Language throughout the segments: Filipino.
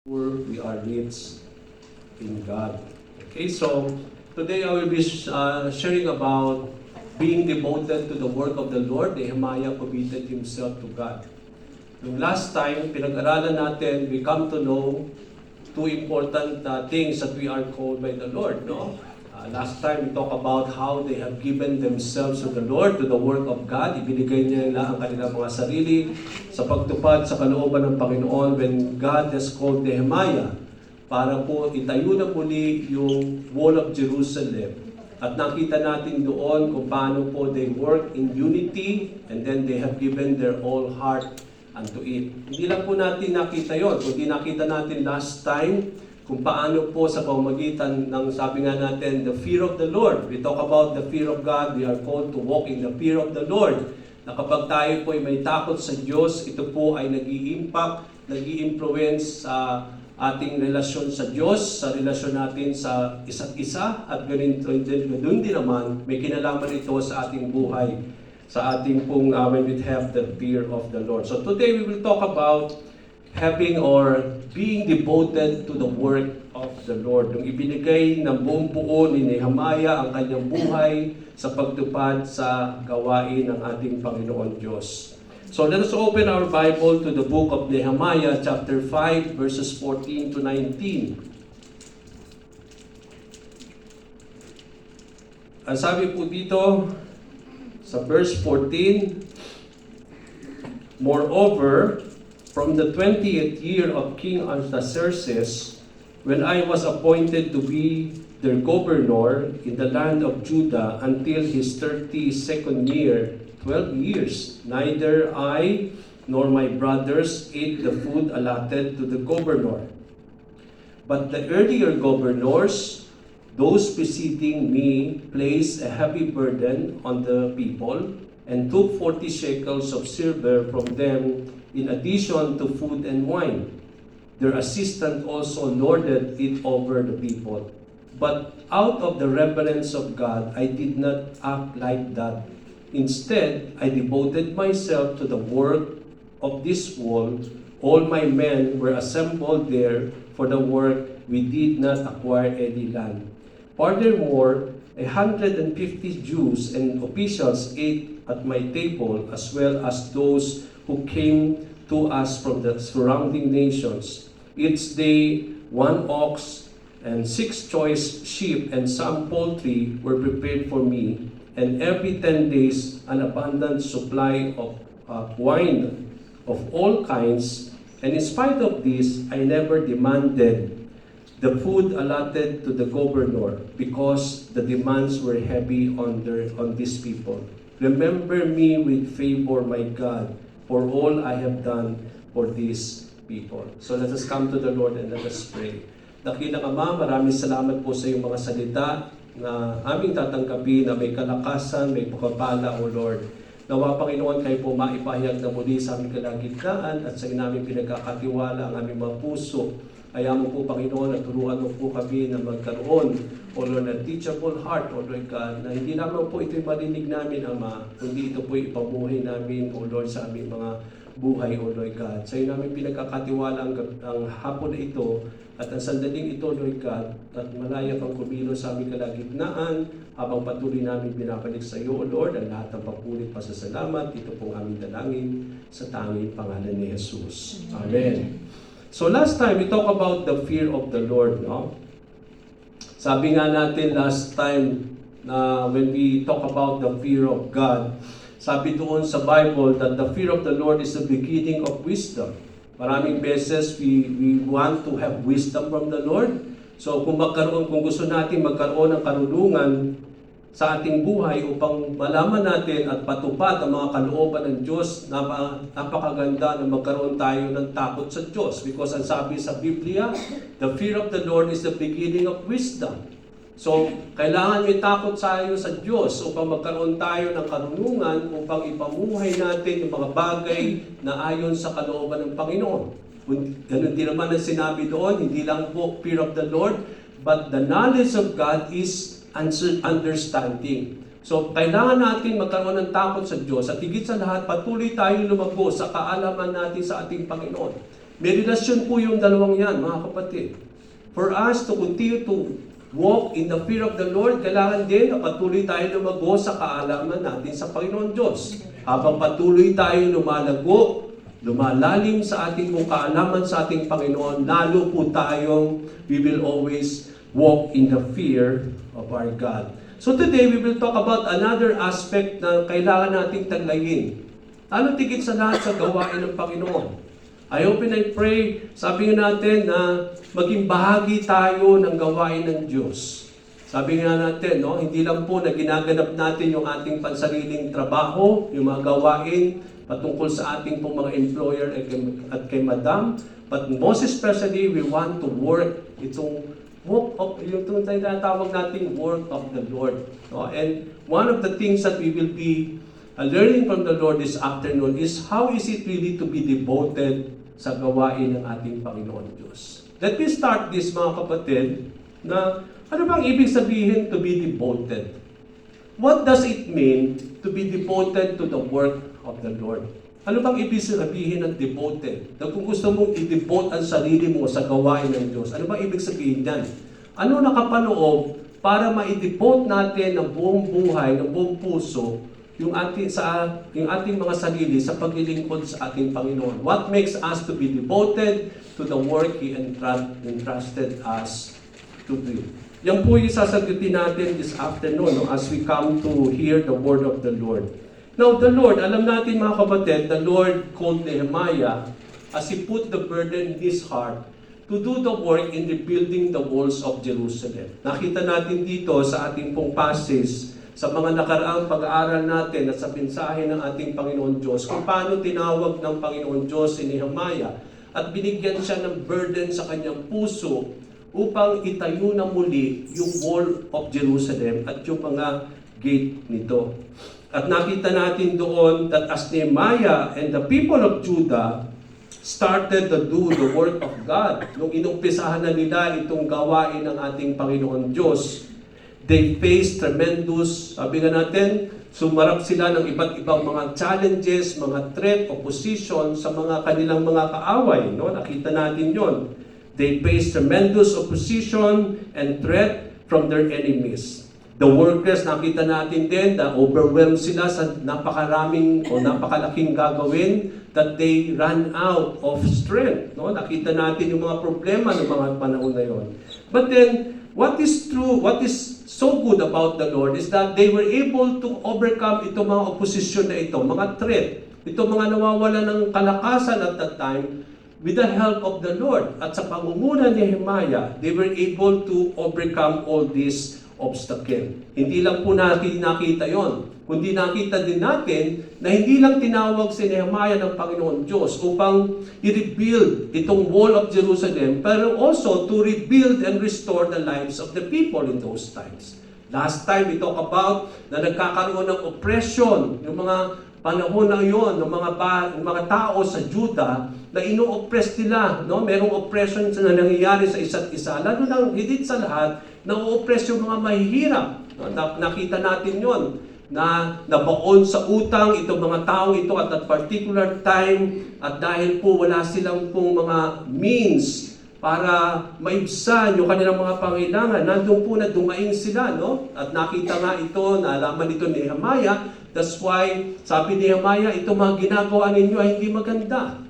We are rich in God. Okay, so today I will be sharing about being devoted to the work of the Lord. Nehemiah committed himself to God. Yung last time, pinag-aralan natin, we come to know two important things that we are called by the Lord, no? Last time, we talked about how they have given themselves to the Lord, to the work of God. Ibinigay nila ang kanilang mga sarili sa pagtupad sa kalooban ng Panginoon when God has called Nehemiah para po itayo na muli yung wall of Jerusalem. At nakita natin doon kung paano po they work in unity and then they have given their whole heart unto it. Hindi lang po natin nakita yon, kundi nakita natin last time kung paano po sa pamamagitan ng sabi nga natin, the fear of the Lord. We talk about the fear of God. We are called to walk in the fear of the Lord. Na kapag tayo po ay may takot sa Diyos, ito po ay nag-i-impact, nag-i-influence sa ating relasyon sa Diyos, sa relasyon natin sa isa't isa, at ganito doon din naman, may kinalaman ito sa ating buhay, sa ating pong when we have the fear of the Lord. So today we will talk about having or being devoted to the work of the Lord. Nung ibinigay ng buong buo ni Nehemiah ang kanyang buhay sa pagtupad sa gawain ng ating Panginoon Diyos. So let us open our Bible to the book of Nehemiah chapter 5 verses 14 to 19. Ang sabi po dito sa verse 14, moreover, from the 20th year of King Artaxerxes, when I was appointed to be their governor in the land of Judah until his 32nd year, 12 years, neither I nor my brothers ate the food allotted to the governor. But the earlier governors, those preceding me, placed a heavy burden on the people and took 40 shekels of silver from them in addition to food and wine. Their assistant also lorded it over the people. But out of the reverence of God, I did not act like that. Instead, I devoted myself to the work of this wall. All my men were assembled there for the work. We did not acquire any land. Furthermore, 150 Jews and officials ate at my table, as well as those who came to us from the surrounding nations. Each day, 1 ox and 6 choice sheep and some poultry were prepared for me, and every 10 days an abundant supply of wine of all kinds. And in spite of this, I never demanded the food allotted to the governor, because the demands were heavy on these people. Remember me with favor, my God, for all I have done for these people. So let us come to the Lord and let us pray. Dakilang Ama, maraming salamat po sa iyong mga salita na aming tatanggapin na may kalakasan, may pagpapala, O Lord. Nawa, Panginoon, kayo po maipahayag na muli sa aming kalagitnaan at sa inaming pinagkakatiwala ang aming mga puso. Kaya mo po, Panginoon, at turuan mo po kami na magkaroon, O Lord, na teachable heart, O Lord God, na hindi naman po ito'y marinig namin, Ama, kundi ito po ipabuhay namin, O Lord, sa aming mga buhay, O Lord God. Sa iyo namin pinagkakatiwala ang hapon na ito at ang sandaling ito, Lord God, at malaya kang kumilos sa aming kalagitnaan habang patuloy namin binabalik sa iyo, O Lord, ang lahat ng papulit pasasalamat. Ito pong aming dalangin sa tanging pangalan ni Jesus. Amen. So last time, we talk about the fear of the Lord, no? Sabi nga natin last time na when we talk about the fear of God, sabi doon sa Bible that the fear of the Lord is the beginning of wisdom. Maraming beses we want to have wisdom from the Lord. So kung gusto natin magkaroon ng karunungan sa ating buhay upang malaman natin at patupad ang mga kalooban ng Diyos, napakaganda na magkaroon tayo ng takot sa Diyos. Because ang sabi sa Biblia, the fear of the Lord is the beginning of wisdom. So, kailangan may takot tayo sa Diyos upang magkaroon tayo ng karunungan upang ipamuhay natin yung mga bagay na ayon sa kalooban ng Panginoon. Ganun din naman ang sinabi doon, hindi lang po fear of the Lord, but the knowledge of God is understanding. So, kailangan natin magkaroon ng takot sa Diyos at higit sa lahat, patuloy tayong lumago sa kaalaman natin sa ating Panginoon. May relasyon po yung dalawang yan, mga kapatid. For us to continue to walk in the fear of the Lord, kailangan din na patuloy tayo lumago sa kaalaman natin sa Panginoon Diyos. Habang patuloy tayo lumalago, lumalalim sa ating kaalaman sa ating Panginoon, lalo po tayong we will always walk in the fear of our God. So today, we will talk about another aspect na kailangan nating taglayin. Ano tigit sa lahat sa gawain ng Panginoon? I hope and I pray, sabi nga natin na maging bahagi tayo ng gawain ng Diyos. Sabi nga natin, no, hindi lang po na ginaganap natin yung ating pansariling trabaho, yung mga gawain patungkol sa ating pong mga employer at kay Madam, but most especially, we want to work itong work of, yung tinatawag nating work of the Lord. No? And one of the things that we will be learning from the Lord this afternoon is how is it really to be devoted sa gawain ng ating Panginoon Diyos. Let me start this, mga kapatid, na ano bang ibig sabihin to be devoted? What does it mean to be devoted to the work of the Lord? Ano bang ibig sabihin ng devoted? Na kung gusto mong i-devote ang sarili mo sa gawain ng Diyos, ano bang ibig sabihin yan? Ano nakapaloob para ma-devote natin ng buong buhay, ng buong puso, yung ating mga sarili sa paglilingkod sa ating Panginoon? What makes us to be devoted to the work He entrusted us to do? Yan po yung sasagutin natin this afternoon, no, as we come to hear the word of the Lord. Now, the Lord, alam natin mga kapatid, the Lord called Nehemiah as he put the burden in his heart to do the work in rebuilding the walls of Jerusalem. Nakita natin dito sa ating pong passage, sa mga nakaraang pag-aaral natin at sa mensahe ng ating Panginoon Diyos, kung paano tinawag ng Panginoon Diyos si Nehemiah at binigyan siya ng burden sa kanyang puso upang itayo na muli yung wall of Jerusalem at yung mga gate nito. At nakita natin doon that as Nehemiah and the people of Judah started to do the work of God, nung inumpisahan na nila itong gawain ng ating Panginoon Diyos, they faced tremendous, sabi nga natin, sumarap sila ng iba't ibang mga challenges, mga threat, opposition sa mga kanilang mga kaaway. No? Nakita natin yon. They faced tremendous opposition and threat from their enemies. The workers, nakita natin din na overwhelmed sila sa napakaraming o napakalaking gagawin that they ran out of strength. No? Nakita natin yung mga problema ng mga panahon na yon. But then, what is true, what is so good about the Lord is that they were able to overcome itong mga opposition na ito, mga threat, itong mga nawawala ng kalakasan at that time, with the help of the Lord. At sa pangunguna ni Nehemiah, they were able to overcome all these obstacle. Hindi lang po natin nakita yon, kundi nakita din natin na hindi lang tinawag si Nehemiah ng Panginoon Diyos upang i-rebuild itong wall of Jerusalem, pero also to rebuild and restore the lives of the people in those times. Last time we talk about na nagkakaroon ng oppression, yung mga panahon na yon, ng mga tao sa Judah na ino-oppress nila, no? Merong oppression na nangyayari sa isa't isa, lalo na higit sa lahat, na-oppress yung mga mahihirap. Nakita natin yon na nabaon sa utang itong mga tao ito at that particular time, at dahil po wala silang pong mga means para maibsan yung kanilang mga pangailangan, nandun po na dumaing sila, no? At nakita nga ito, naalaman ito ni Nehemiah. That's why, sabi ni Nehemiah, ito mga ginagawa ninyo ay hindi maganda.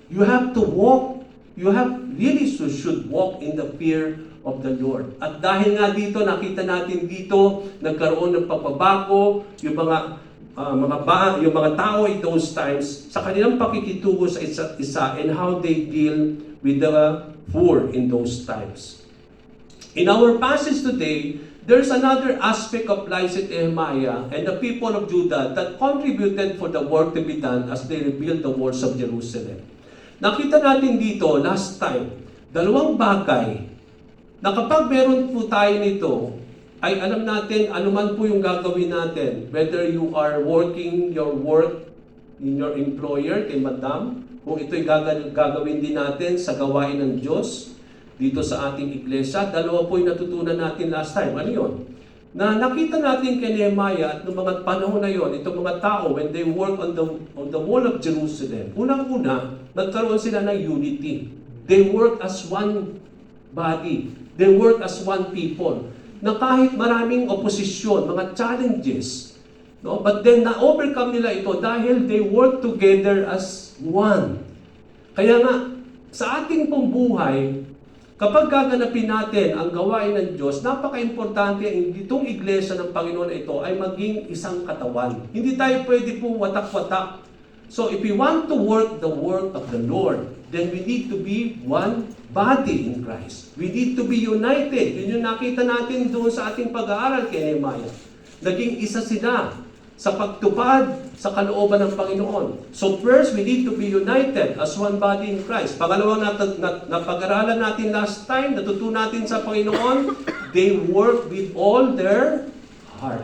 You have to walk, you have really should walk in the fear of the Lord. At dahil nga dito, nakita natin dito, nagkaroon ng pagbabago, yung mga tao in those times, sa kanilang pakikitungo sa isa't isa and how they deal with the poor in those times. In our passage today, there's another aspect of life in Nehemiah and the people of Judah that contributed for the work to be done as they rebuilt the walls of Jerusalem. Nakita natin dito last time, dalawang bagay na kapag meron po tayo nito, ay alam natin anuman po yung gagawin natin. Whether you are working your work in your employer, kay Madam, kung ito'y gagawin din natin sa gawain ng Diyos dito sa ating iglesia. Dalawa po yung natutunan natin last time. Ano yun? na nakita natin kay Nehemiah at noong mga panahon na yon, itong mga tao, when they work on the wall of Jerusalem, unang-una, nagkaroon sila ng unity. They work as one body. They work as one people. Na kahit maraming oposisyon, mga challenges, no? But then na-overcome nila ito dahil they work together as one. Kaya nga, sa ating pong buhay, kapag gaganapin natin ang gawain ng Diyos, napaka-importante ang itong iglesia ng Panginoon na ito ay maging isang katawan. Hindi tayo pwede po watak-watak. So if we want to work the work of the Lord, then we need to be one body in Christ. We need to be united. Yun yung nakita natin doon sa ating pag-aaral kay Nehemiah. Naging isa sila sa pagtupad sa kalooban ng Panginoon. So first, we need to be united as one body in Christ. Pangalawang napag-aralan natin last time, natutunan natin sa Panginoon, they work with all their heart.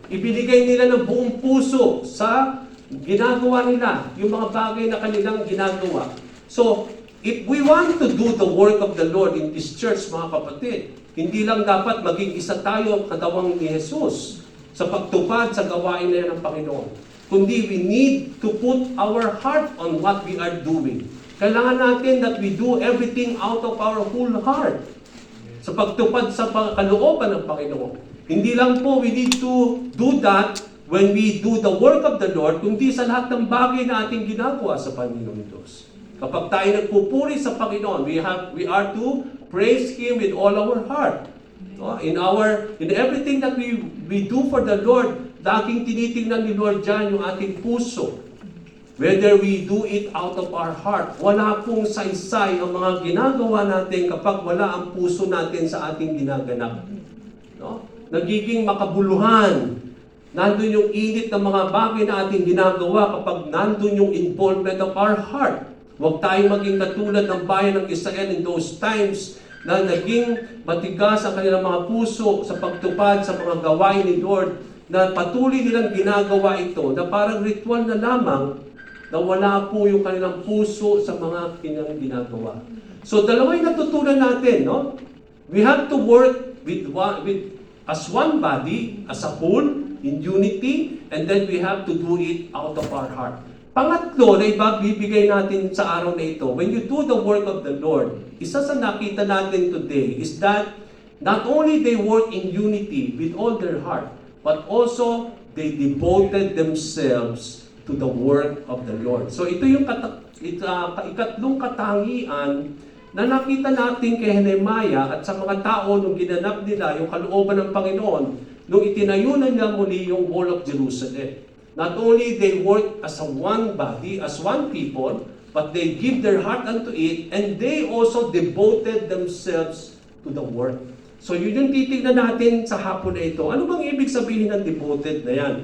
Ibinigay nila ng buong puso sa ginagawa nila, yung mga bagay na kanilang ginagawa. So, if we want to do the work of the Lord in this church, mga kapatid, hindi lang dapat maging isa tayo katawang ni Jesus sa pagtupad sa gawain na yan ng Panginoon. Kundi we need to put our heart on what we are doing. Kailangan natin that we do everything out of our whole heart sa pagtupad sa kalooban ng Panginoon. Hindi lang po we need to do that when we do the work of the Lord, kundi sa lahat ng bagay na ating ginagawa sa Panginoon Diyos. Kapag tayo nagpupuri sa Panginoon, we are to praise Him with all our heart. In everything that we do for the Lord, laging tinitingnan ni Lord dyan yung ating puso. Whether we do it out of our heart, wala pong saysay ang mga ginagawa natin kapag wala ang puso natin sa ating ginaganap. No? Nagiging makabuluhan. Nandun yung init ng mga bagay na ating ginagawa kapag nandun yung involvement of our heart. Huwag tayong maging katulad ng bayan ng Israel in those times na naging matigas ang kanilang mga puso sa pagtupad sa mga gawain ni Lord, na patuloy nilang ginagawa ito na parang ritual na lamang, na wala po yung kanilang puso sa mga kanilang ginagawa. So dalawa yung natutunan natin, no? We have to work as one body, as a whole, in unity, and then we have to do it out of our heart. Pangatlo na ibibigay natin sa araw na ito, when you do the work of the Lord, isa sa nakita natin today is that not only they work in unity with all their heart, but also they devoted themselves to the work of the Lord. So ito yung ikatlong katangian na nakita natin kay Nehemiah at sa mga tao nung ginanap nila yung kalooban ng Panginoon, nung itinayo na nila muli yung wall of Jerusalem. Not only they work as a one body, as one people, but they give their heart unto it, and they also devoted themselves to the work. So yun yung titignan natin sa hapon na ito. Ano bang ibig sabihin ng devoted na yan?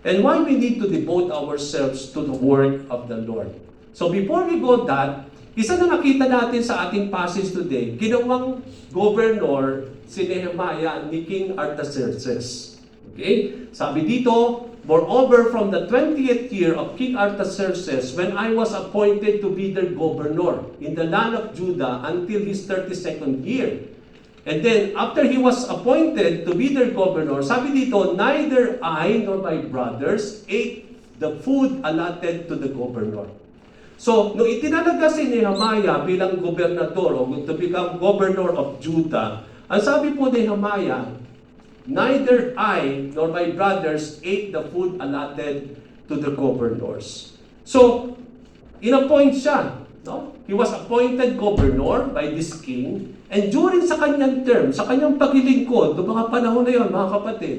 And why we need to devote ourselves to the work of the Lord? So before we go that, isa na nakita natin sa ating passage today, ginawang governor si Nehemiah ni King Artaxerxes. Okay? Sabi dito, moreover, from the 20th year of King Artaxerxes, when I was appointed to be their governor in the land of Judah until his 32nd year. And then, after he was appointed to be their governor, sabi dito, neither I nor my brothers ate the food allotted to the governor. So, nung itinalaga si Nehemiah bilang gobernador o to become governor of Judah, ang sabi po ni Nehemiah, neither I nor my brothers ate the food allotted to the governors. So, in-appoint siya. No? He was appointed governor by this king, and during sa kanyang term, sa kanyang paglilingkod, noong mga panahon na yun, mga kapatid,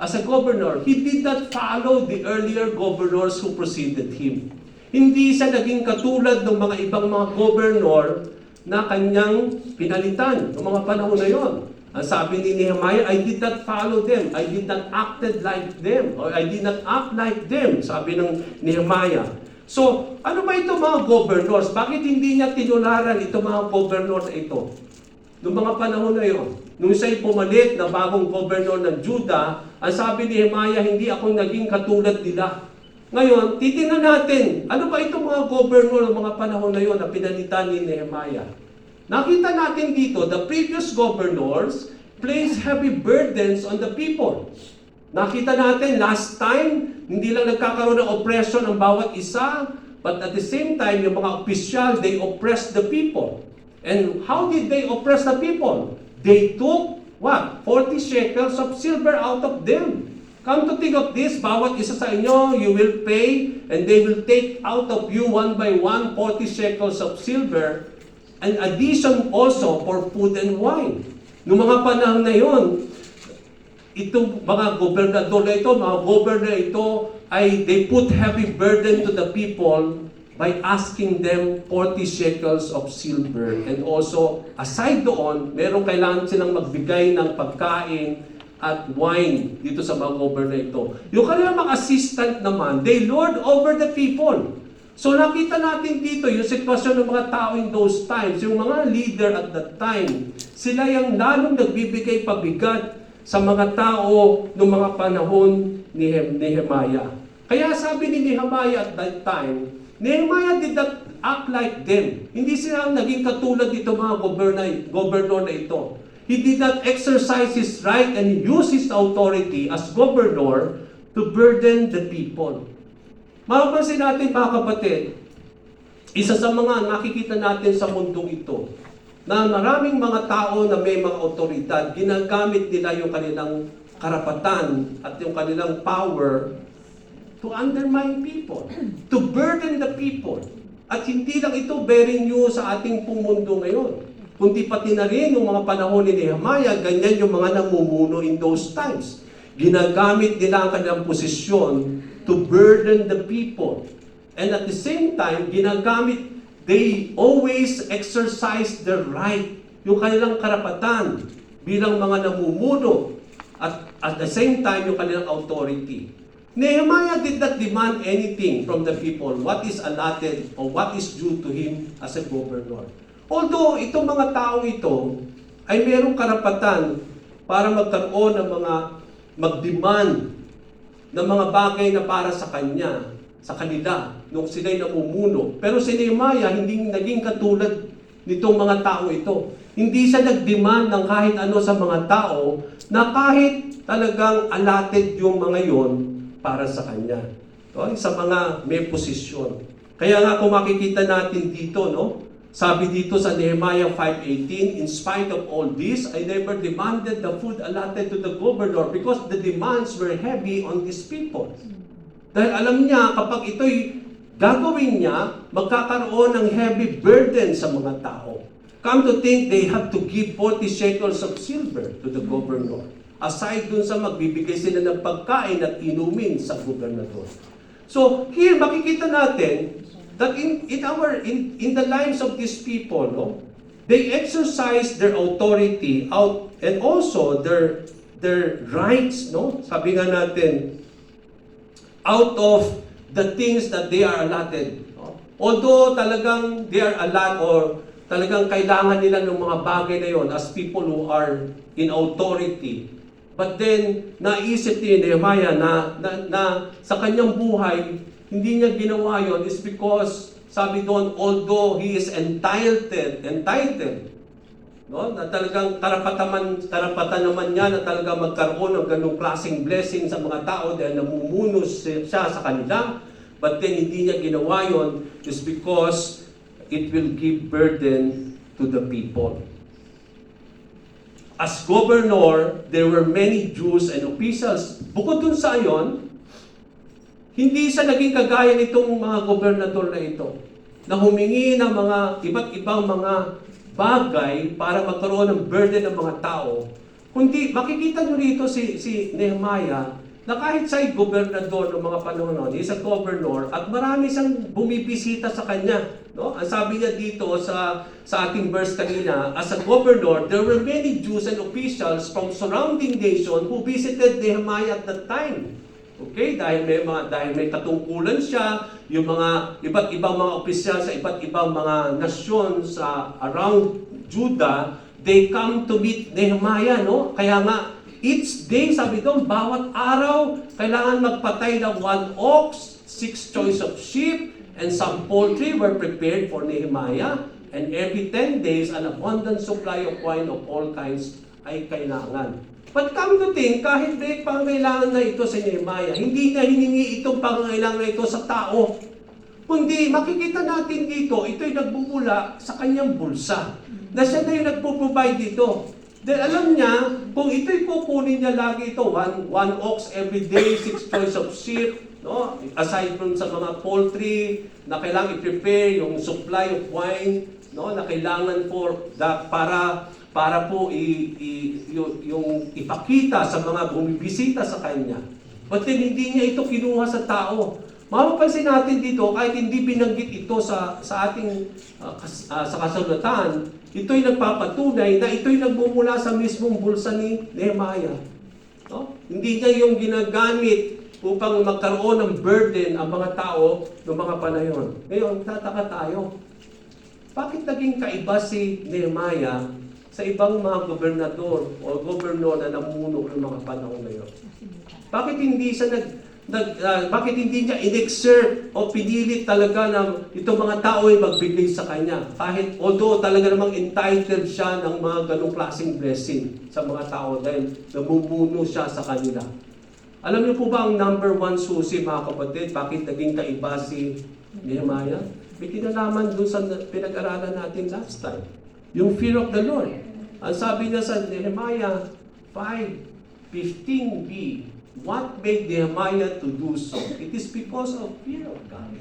as a governor, he did not follow the earlier governors who preceded him. Hindi siya naging katulad ng mga ibang mga governor na kanyang pinalitan noong mga panahon na yon. Ang sabi ni Nehemiah, I did not follow them. I did not acted like them. Or I did not act like them. Sabi ng Nehemiah. So, ano ba ito mga governors? Bakit hindi niya tinularan ito mga governor na ito? Noong mga panahon na yon, nung siya'y pumalit na bagong governor ng Judah, ang sabi ni Nehemiah, hindi ako naging katulad nila. Ngayon, titingnan natin, ano ba itong mga governor ng mga panahon na yon na pinalitan ni Nehemiah? Nakita natin dito, the previous governors, place heavy burdens on the people. Nakita natin, last time, hindi lang nagkakaroon ng oppression ang bawat isa, but at the same time, yung mga opisyal, they oppressed the people. And how did they oppress the people? They took, what? 40 shekels of silver out of them. Come to think of this, bawat isa sa inyo, you will pay, and they will take out of you one by one 40 shekels of silver, and addition also for food and wine. Noong mga panahon na yon, itong mga gobernador na ito, mga governor ito, ay they put heavy burden to the people by asking them 40 shekels of silver. And also, aside doon, merong kailangan silang magbigay ng pagkain at wine dito sa mga governor ito. Yung kanilang mga assistant naman, they lord over the people. So nakita natin dito yung sitwasyon ng mga tao in those times, yung mga leader at that time, sila yung lalong nagbibigay pabigat sa mga tao noong mga panahon ni Nehemiah. Kaya sabi ni Nehemiah at that time, Nehemiah did not act like them. Hindi sila naging katulad dito mga governor na ito. He did not exercise his right and use his authority as governor to burden the people. Mapapansin natin mga kapatid, isa sa mga nakikita natin sa mundong ito, na maraming mga tao na may mga otoridad, ginagamit nila yung kanilang karapatan at yung kanilang power to undermine people, to burden the people. At hindi lang ito very new sa ating pong mundo ngayon, kundi pati na rin yung mga panahon ni Nehemiah, ganyan yung mga namumuno in those times. Ginagamit nila ang kanilang posisyon to burden the people. And at the same time, they always exercise their right, yung kanilang karapatan bilang mga namumuno at the same time yung kanilang authority. Nehemiah did not demand anything from the people, what is allotted or what is due to him as a governor. Although itong mga tao ito ay mayroong karapatan para magkaroon ng mag-demand ng mga bagay na para sa kanila, nung sila'y namumuno. Pero si Nehemiah, hindi naging katulad nitong mga tao ito. Hindi siya nag-demand ng kahit ano sa mga tao na kahit talagang allotted yung mga yon para sa kanya. No? Sa mga may posisyon. Kaya nga kung makikita natin dito, no? Sabi dito sa Nehemiah 5:18, in spite of all this, I never demanded the food allotted to the governor because the demands were heavy on these people. Dahil alam niya, kapag ito'y gagawin niya, magkakaroon ng heavy burden sa mga tao. Come to think, they have to give 40 shekels of silver to the governor. Aside dun sa magbibigay sila ng pagkain at inumin sa gobernador. So, here, makikita natin that in the lives of these people, no, they exercise their authority out and also their rights, no? Sabi nga natin, out of the things that they are allotted. No? Although talagang they are allotted or talagang kailangan nila ng mga bagay na yon as people who are in authority. But then, naisip ni Nehemiah na sa kanyang buhay, hindi niya ginawa yon is because, sabi doon, although he is entitled, no? Na talagang karapatan naman niya na talagang magkaroon ng ganung klaseng blessing sa mga tao dahil namumuno siya sa kanila. But then hindi niya ginawa yon is because it will give burden to the people. As governor, there were many Jews and officials. Bukod dun sa ayon, hindi siya naging kagaya nitong mga gobernador na ito na humingi ng mga iba't ibang mga bagay para magkaroon ng burden ng mga tao. Kundi makikita nyo rito si Nehemiah na kahit siya'y gobernador ng mga panahon noon, he's a governor at marami siyang bumibisita sa kanya. No? Ang sabi niya dito sa ating verse kanina, as a governor, there were many Jews and officials from surrounding nation who visited Nehemiah at that time. Okay, dahil may katungkulan siya, yung mga iba't ibang mga opisyal sa iba't ibang mga nasyon sa around Judah, they come to meet Nehemiah, no? Kaya nga, each day, sabi doon, bawat araw, kailangan magpatay ng 1 ox, 6 choice of sheep, and some poultry were prepared for Nehemiah, and every 10 days, an abundant supply of wine of all kinds ay kailangan. But come to think, kahit may pangangailangan na ito sa Nehemiah, hindi na hiningi itong pangangailangan na ito sa tao. Kundi makikita natin dito, ito'y nagbubula sa kanyang bulsa. Na siya na yung nagpo-provide dito. Dahil alam niya, kung ito'y kukunin niya lagi ito, one ox every day, 6 choice of sheep, no? Aside from sa mga poultry, na kailangan i-prepare yung supply of wine, no? Na kailangan para po yung ipakita sa mga bumibisita sa kanya. But then, hindi niya ito kinuha sa tao. Mapapansin natin dito, kahit hindi binanggit ito sa ating sa kasulatan, ito'y nagpapatunay na ito'y nagmumula sa mismong bulsa ni Nehemiah. No? Hindi niya yung ginagamit upang magkaroon ng burden ang mga tao ng mga panahon. Ngayon, tataka tayo. Bakit naging kaiba si Nehemiah sa ibang mga gobernador o gobernador na namuno ng mga panahon na yun? Bakit hindi siya bakit hindi niya in-exert o pinilit talaga na itong mga tao ay magbigay sa kanya? Kahit although talaga namang entitled siya ng mga ganong klaseng blessing sa mga tao dahil namumuno siya sa kanila. Alam niyo po ba ang number one susi, mga kapatid, bakit naging kaiba si Nehemiah? May kinalaman doon sa pinag-aralan natin last time. Yung fear of the Lord. Ang sabi niya sa Nehemiah 5:15b, what made Nehemiah to do so? It is because of fear of God.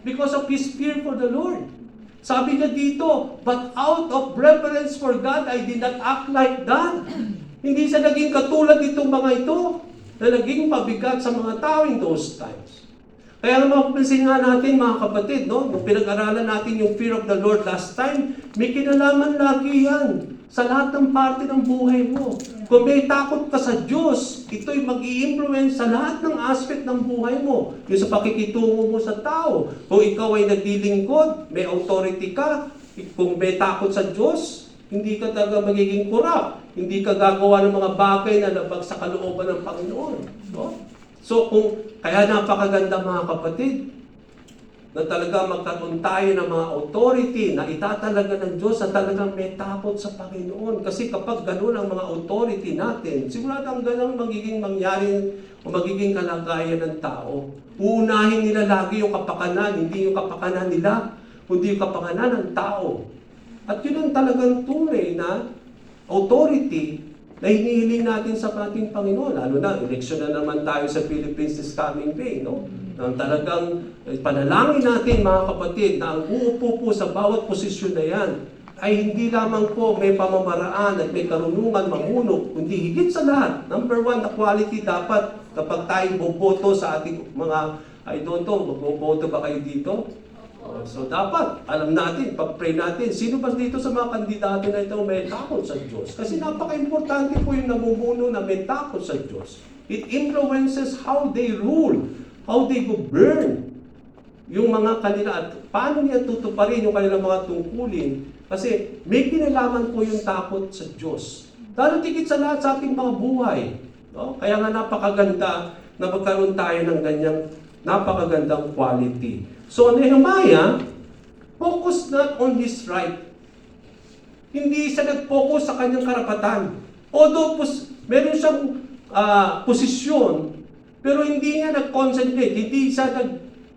Because of his fear for the Lord. Sabi niya dito, but out of reverence for God, I did not act like that. Hindi siya naging katulad nitong mga ito na naging pabigat sa mga tao in those times. Kaya mapapansin nga natin, mga kapatid, no? Nung pinag-aralan natin yung fear of the Lord last time, may kinalaman lagi yan sa lahat ng parte ng buhay mo. Kung may takot ka sa Diyos, ito'y mag-i-influence sa lahat ng aspect ng buhay mo. Yung sa pakikitungo mo sa tao. Kung ikaw ay naglilingkod, may authority ka. Kung may takot sa Diyos, hindi ka talaga magiging corrupt. Hindi ka gagawa ng mga bagay na labag sa kalooban ng Panginoon. No? So, kaya napakaganda, mga kapatid, na talaga magkaroon tayo ng mga authority na itatalaga ng Diyos na talagang may takot sa Panginoon. Kasi kapag gano'n ang mga authority natin, siguradang gano'n magiging mangyari o magiging kalagayan ng tao. Uunahin nila lagi yung kapakanan, hindi yung kapakanan nila, kundi yung kapakanan ng tao. At yun ang talagang tunay na authority na hinihiling natin sa ating Panginoon. Lalo na, eleksyon na naman tayo sa Philippines this coming May, no? Nang talagang panalangin natin, mga kapatid, na ang uupo po sa bawat posisyon na yan ay hindi lamang po may pamamaraan at may karunungan mamuno, kundi higit sa lahat. Number one, na quality dapat kapag tayo boboto sa ating mga, I don't know, magboboto ba kayo dito? So dapat, alam natin, pag-pray natin, sino ba dito sa mga kandidato na ito may takot sa Diyos? Kasi napaka-importante po yung namumuno na may takot sa Diyos. It influences how they rule, how they govern yung mga kanila at paano niya tutuparin yung kanilang mga tungkulin. Kasi may kinalaman po yung takot sa Diyos. Lalo tigit sa lahat sa ating mga buhay. No? Kaya nga napakaganda na magkaroon tayo ng ganyang napakagandang quality. So Nehemiah, focus not on his right. Hindi siya nag-focus sa kanyang karapatan. Although meron siyang posisyon, pero hindi niya nag-concentrate, hindi siya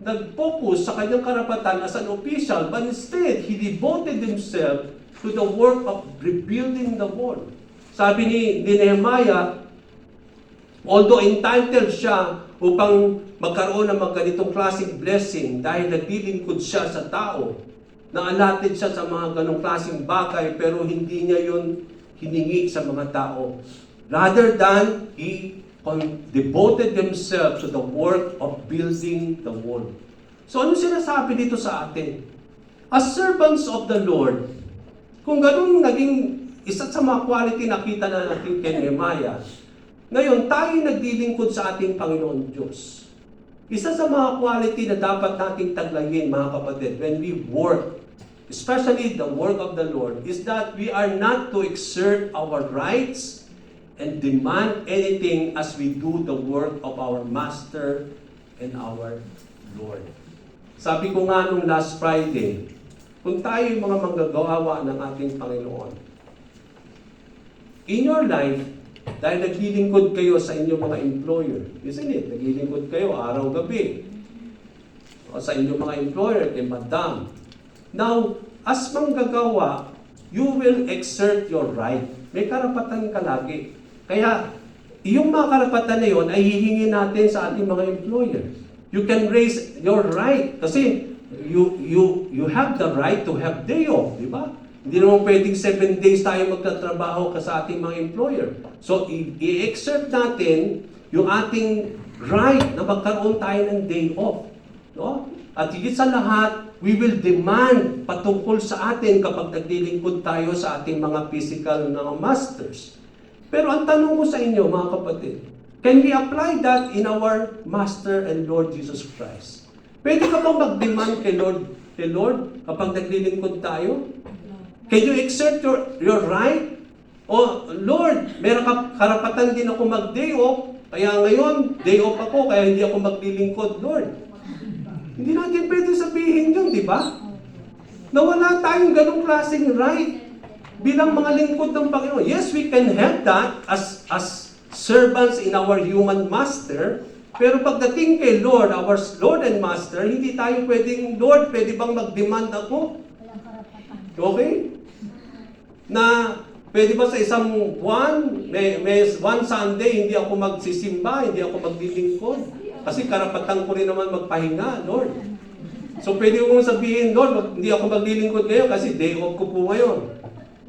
nag-focus sa kanyang karapatan as an official, but instead, he devoted himself to the work of rebuilding the wall. Sabi ni Nehemiah, although entitled siya upang magkaroon ng mga ganitong klaseng blessing dahil naglilingkod siya sa tao, na-allotted siya sa mga ganong klaseng bagay, pero hindi niya yun hiningi sa mga tao. Rather than, he devoted himself to the work of building the wall. So ano sinasabi dito sa atin? As servants of the Lord, kung ganun naging isa sa mga quality nakita na natin kay Nehemiah, ngayon, tayo naglilingkod sa ating Panginoon Diyos. Isa sa mga quality na dapat nating taglayin, mga kapatid, when we work, especially the work of the Lord, is that we are not to exert our rights and demand anything as we do the work of our Master and our Lord. Sabi ko nga nung last Friday, kung tayo yung mga manggagawa ng ating Panginoon, in your life, dahil naglilingkod kayo sa inyong mga employer, isn't it? Naglilingkod kayo araw-gabi. O sa inyong mga employer, kay madam. Now, as manggagawa, you will exert your right. May karapatan ka lagi. Kaya, yung mga karapatan na yun ay hihingin natin sa ating mga employer. You can raise your right. Kasi, you have the right to have day off, di ba? Hindi naman pwedeng 7 days tayo magtatrabaho ka sa ating mga employer. So, i-exert natin yung ating right na magkaroon tayo ng day off. No? At higit sa lahat, we will demand patungkol sa atin kapag naglilingkod tayo sa ating mga physical na masters. Pero ang tanong ko sa inyo, mga kapatid, can we apply that in our Master and Lord Jesus Christ? Pwede ka bang mag-demand kay Lord, kapag naglilingkod tayo? Can you exert your right? O, Lord, meron karapatan din ako mag-day off, kaya ngayon, day off ako, kaya hindi ako maglilingkod, Lord. Hindi natin pwede sabihin yun, di ba? Na wala tayong ganong klaseng right bilang mga lingkod ng Panginoon. Yes, we can have that as servants in our human master, pero pagdating kay Lord, our Lord and Master, hindi tayo pwedeng, Lord, pwede bang mag-demand ako? Okay? Na pwede ba sa isang buwan, may one Sunday, hindi ako magsisimba, hindi ako maglilingkod? Kasi karapatan ko rin naman magpahinga, Lord. So pwede mo sabihin, Lord, hindi ako maglilingkod ngayon kasi day off ko po ngayon.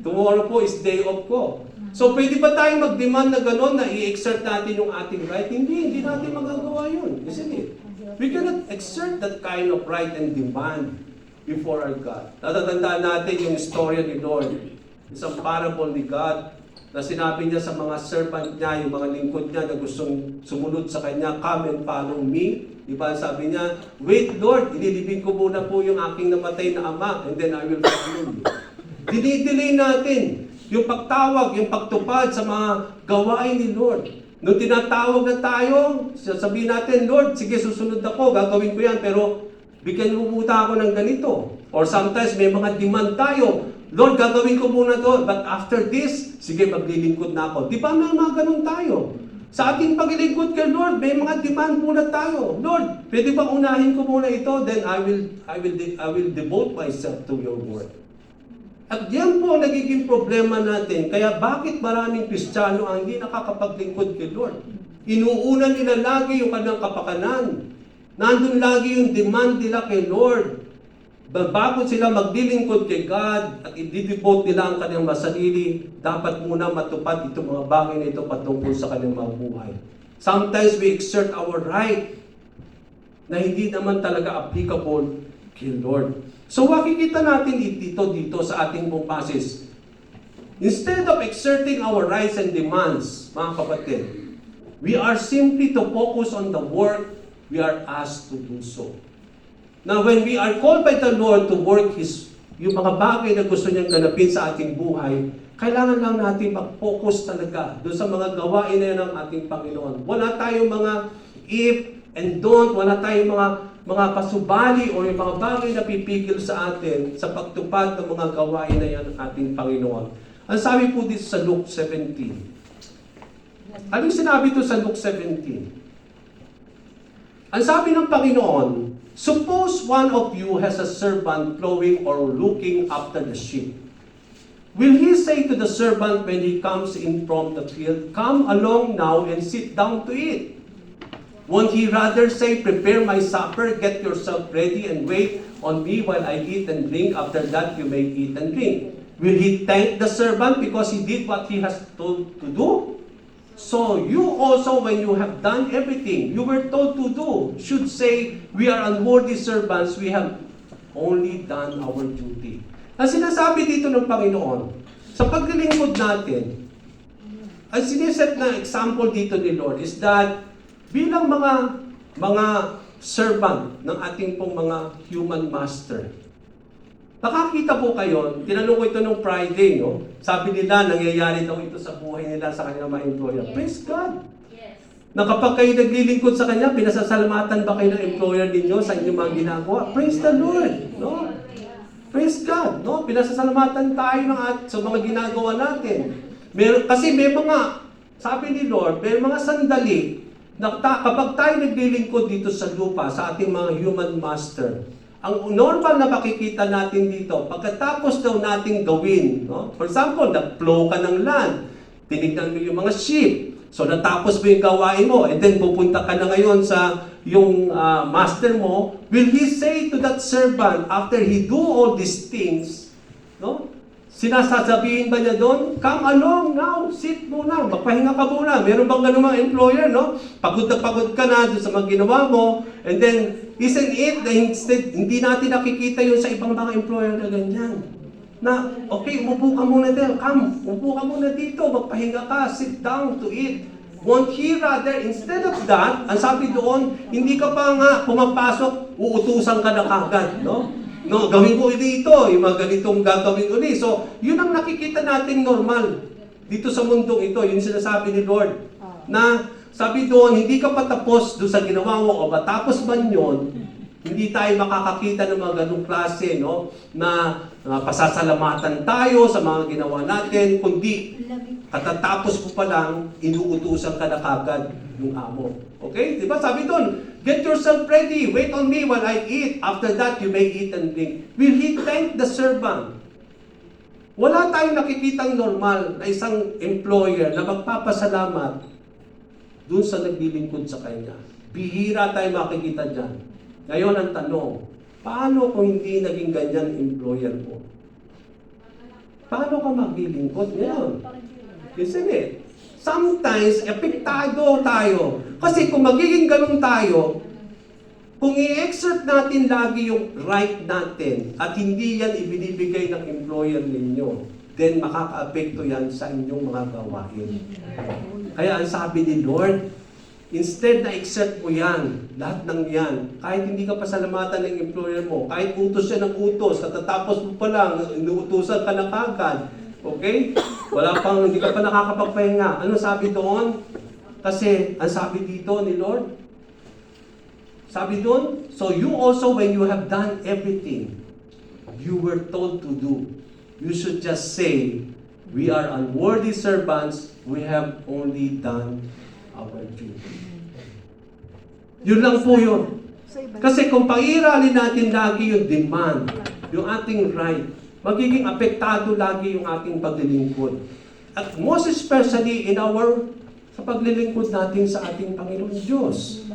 Tomorrow po is day off ko. So pwede ba tayong mag-demand na gano'n na i-exert natin yung ating right? Hindi natin magagawa yun. Isn't it? We cannot exert that kind of right and demand before our God. Natatandaan natin yung storya ni Lord. Isang parable ni God na sinabi niya sa mga servant niya, yung mga lingkod niya na gustong sumunod sa kanya, come and follow me. Diba? Sabi niya, wait Lord, inilibing ko muna po yung aking namatay na ama and then I will follow you. Dinidelay natin yung pagtawag, yung pagtupad sa mga gawain ni Lord. Nung tinatawag na tayo, sasabihin natin, Lord, sige susunod ako, gagawin ko yan, pero bigyan mo muna ako ng ganito. Or sometimes may mga demand tayo, Lord, gagawin ko muna to, but after this, sige, maglilingkod na ako. Di ba may mga ganun tayo? Sa ating paglilingkod kay Lord, may mga demand muna tayo. Lord, pwede ba unahin ko muna ito? Then I will devote myself to your word. At yan po ang nagiging problema natin. Kaya bakit maraming Kristiyano ang hindi nakakapaglingkod kay Lord? Inuuna nila lagi yung kanilang kapakanan. Nandun lagi yung demand nila kay Lord. Bago sila maglilingkod kay God at i-devote nila ang kanilang sarili, dapat muna matupad itong mga bagay na ito patungkol sa kanilang mga buhay. Sometimes we exert our right na hindi naman talaga applicable kay Lord. So makikita natin dito sa ating pong passage. Instead of exerting our rights and demands, mga kapatid, we are simply to focus on the work we are asked to do so. Now, when we are called by the Lord to work yung mga bagay na gusto niyang ganapin sa ating buhay, kailangan lang natin mag-focus talaga doon sa mga gawain na yan ng ating Panginoon. Wala tayong mga if and don't, wala tayong mga pasubali o yung mga bagay na pipigil sa atin sa pagtupad ng mga gawain na yan ng ating Panginoon. Ang sabi po dito sa Luke 17. Anong sinabi ito sa Luke 17? Ang sabi ng Panginoon, suppose one of you has a servant plowing or looking after the sheep. Will he say to the servant when he comes in from the field, come along now and sit down to eat? Won't he rather say, prepare my supper, get yourself ready, and wait on me while I eat and drink? After that you may eat and drink. Will he thank the servant because he did what he has told to do? So you also, when you have done everything you were told to do, should say, we are unworthy servants, we have only done our duty. Ang sinasabi dito ng Panginoon, sa paglilingkod natin, ang siniset na example dito ni Lord is that bilang mga servant ng ating pong mga human master, nakakita po kayo, tinanong ko ito nung Friday, no? Sabi nila, nangyayari daw ito sa buhay nila sa kanilang mga employer. Yes. Praise God! Yes. Na kapag kayo naglilingkod sa Kanya, pinasasalamatan ba kayo ng employer ninyo sa inyong mga ginagawa? Praise the Lord! No? Praise God! No? Pinasasalamatan tayo sa mga ginagawa natin. Kasi may mga, sabi ni Lord, may mga sandali na kapag tayo naglilingkod dito sa lupa, sa ating mga human master, ang normal na makikita natin dito, pagkatapos daw nating gawin, no? For example, nag-plow ka ng land, tinignan mo yung mga sheep, so natapos mo yung gawain mo, and then pupunta ka na ngayon sa yung master mo, will he say to that servant, after he do all these things, no? Sinasasabihin ba niya doon, come along now, sit muna, magpahinga ka muna. Meron bang ganun mga employer, no? Pagod na pagod ka na doon sa mga ginawa mo, and then, isn't it, na instead, hindi natin nakikita yun sa ibang mga employer na ganyan. Na, okay, umupo ka muna dito, come, umupo ka muna dito, magpahinga ka, sit down to eat. Won't he rather, instead of that, ang sabi doon, hindi ka pa nga pumapasok, uutusan ka na kagad, no? No, gawin ko dito, yung mga ganitong gagawin uli. So, yun ang nakikita natin normal dito sa mundong ito. Yun sinasabi ni Lord. Na, sabi doon, hindi ka patapos doon sa ginawa mo o matapos man yun, hindi tayo makakakita ng mga ganong klase, no? Na pasasalamatan tayo sa mga ginawa natin, kundi katatapos mo pa lang, inuutusan ka na kagad ng amo. Okay? Diba? Sabi doon, get yourself ready, wait on me while I eat. After that, you may eat and drink. Will he thank the servant? Wala tayong nakikitang normal na isang employer na magpapasalamat dun sa naglilingkod sa kanya. Bihira tayo makikita dyan. Ngayon ang tanong, paano kung hindi naging ganyan employer mo? Paano ka maglilingkod ngayon? Isn't it? Sometimes, epektado tayo. Kasi kung magiging ganun tayo, kung i-exert natin lagi yung right natin at hindi yan ibinibigay ng employer ninyo, then makaka-apekto yan sa inyong mga gawain. Kaya ang sabi ni Lord, instead na exert mo yan, lahat ng yan, kahit hindi ka pasalamatan ng employer mo, kahit utos siya ng utos, katatapos mo pa lang, inuutosan ka na kagad, okay? Wala pang, hindi ka pa nakakapagpahinga. Ano sabi doon? Kasi, ang sabi dito ni Lord, sabi doon, so you also, when you have done everything you were told to do, you should just say, we are unworthy servants, we have only done our duty. Yun lang po yun. Kasi kung pairalin natin lagi yung demand, yung ating right, magiging apektado lagi yung ating paglilingkod. At most especially sa paglilingkod natin sa ating Panginoon Diyos.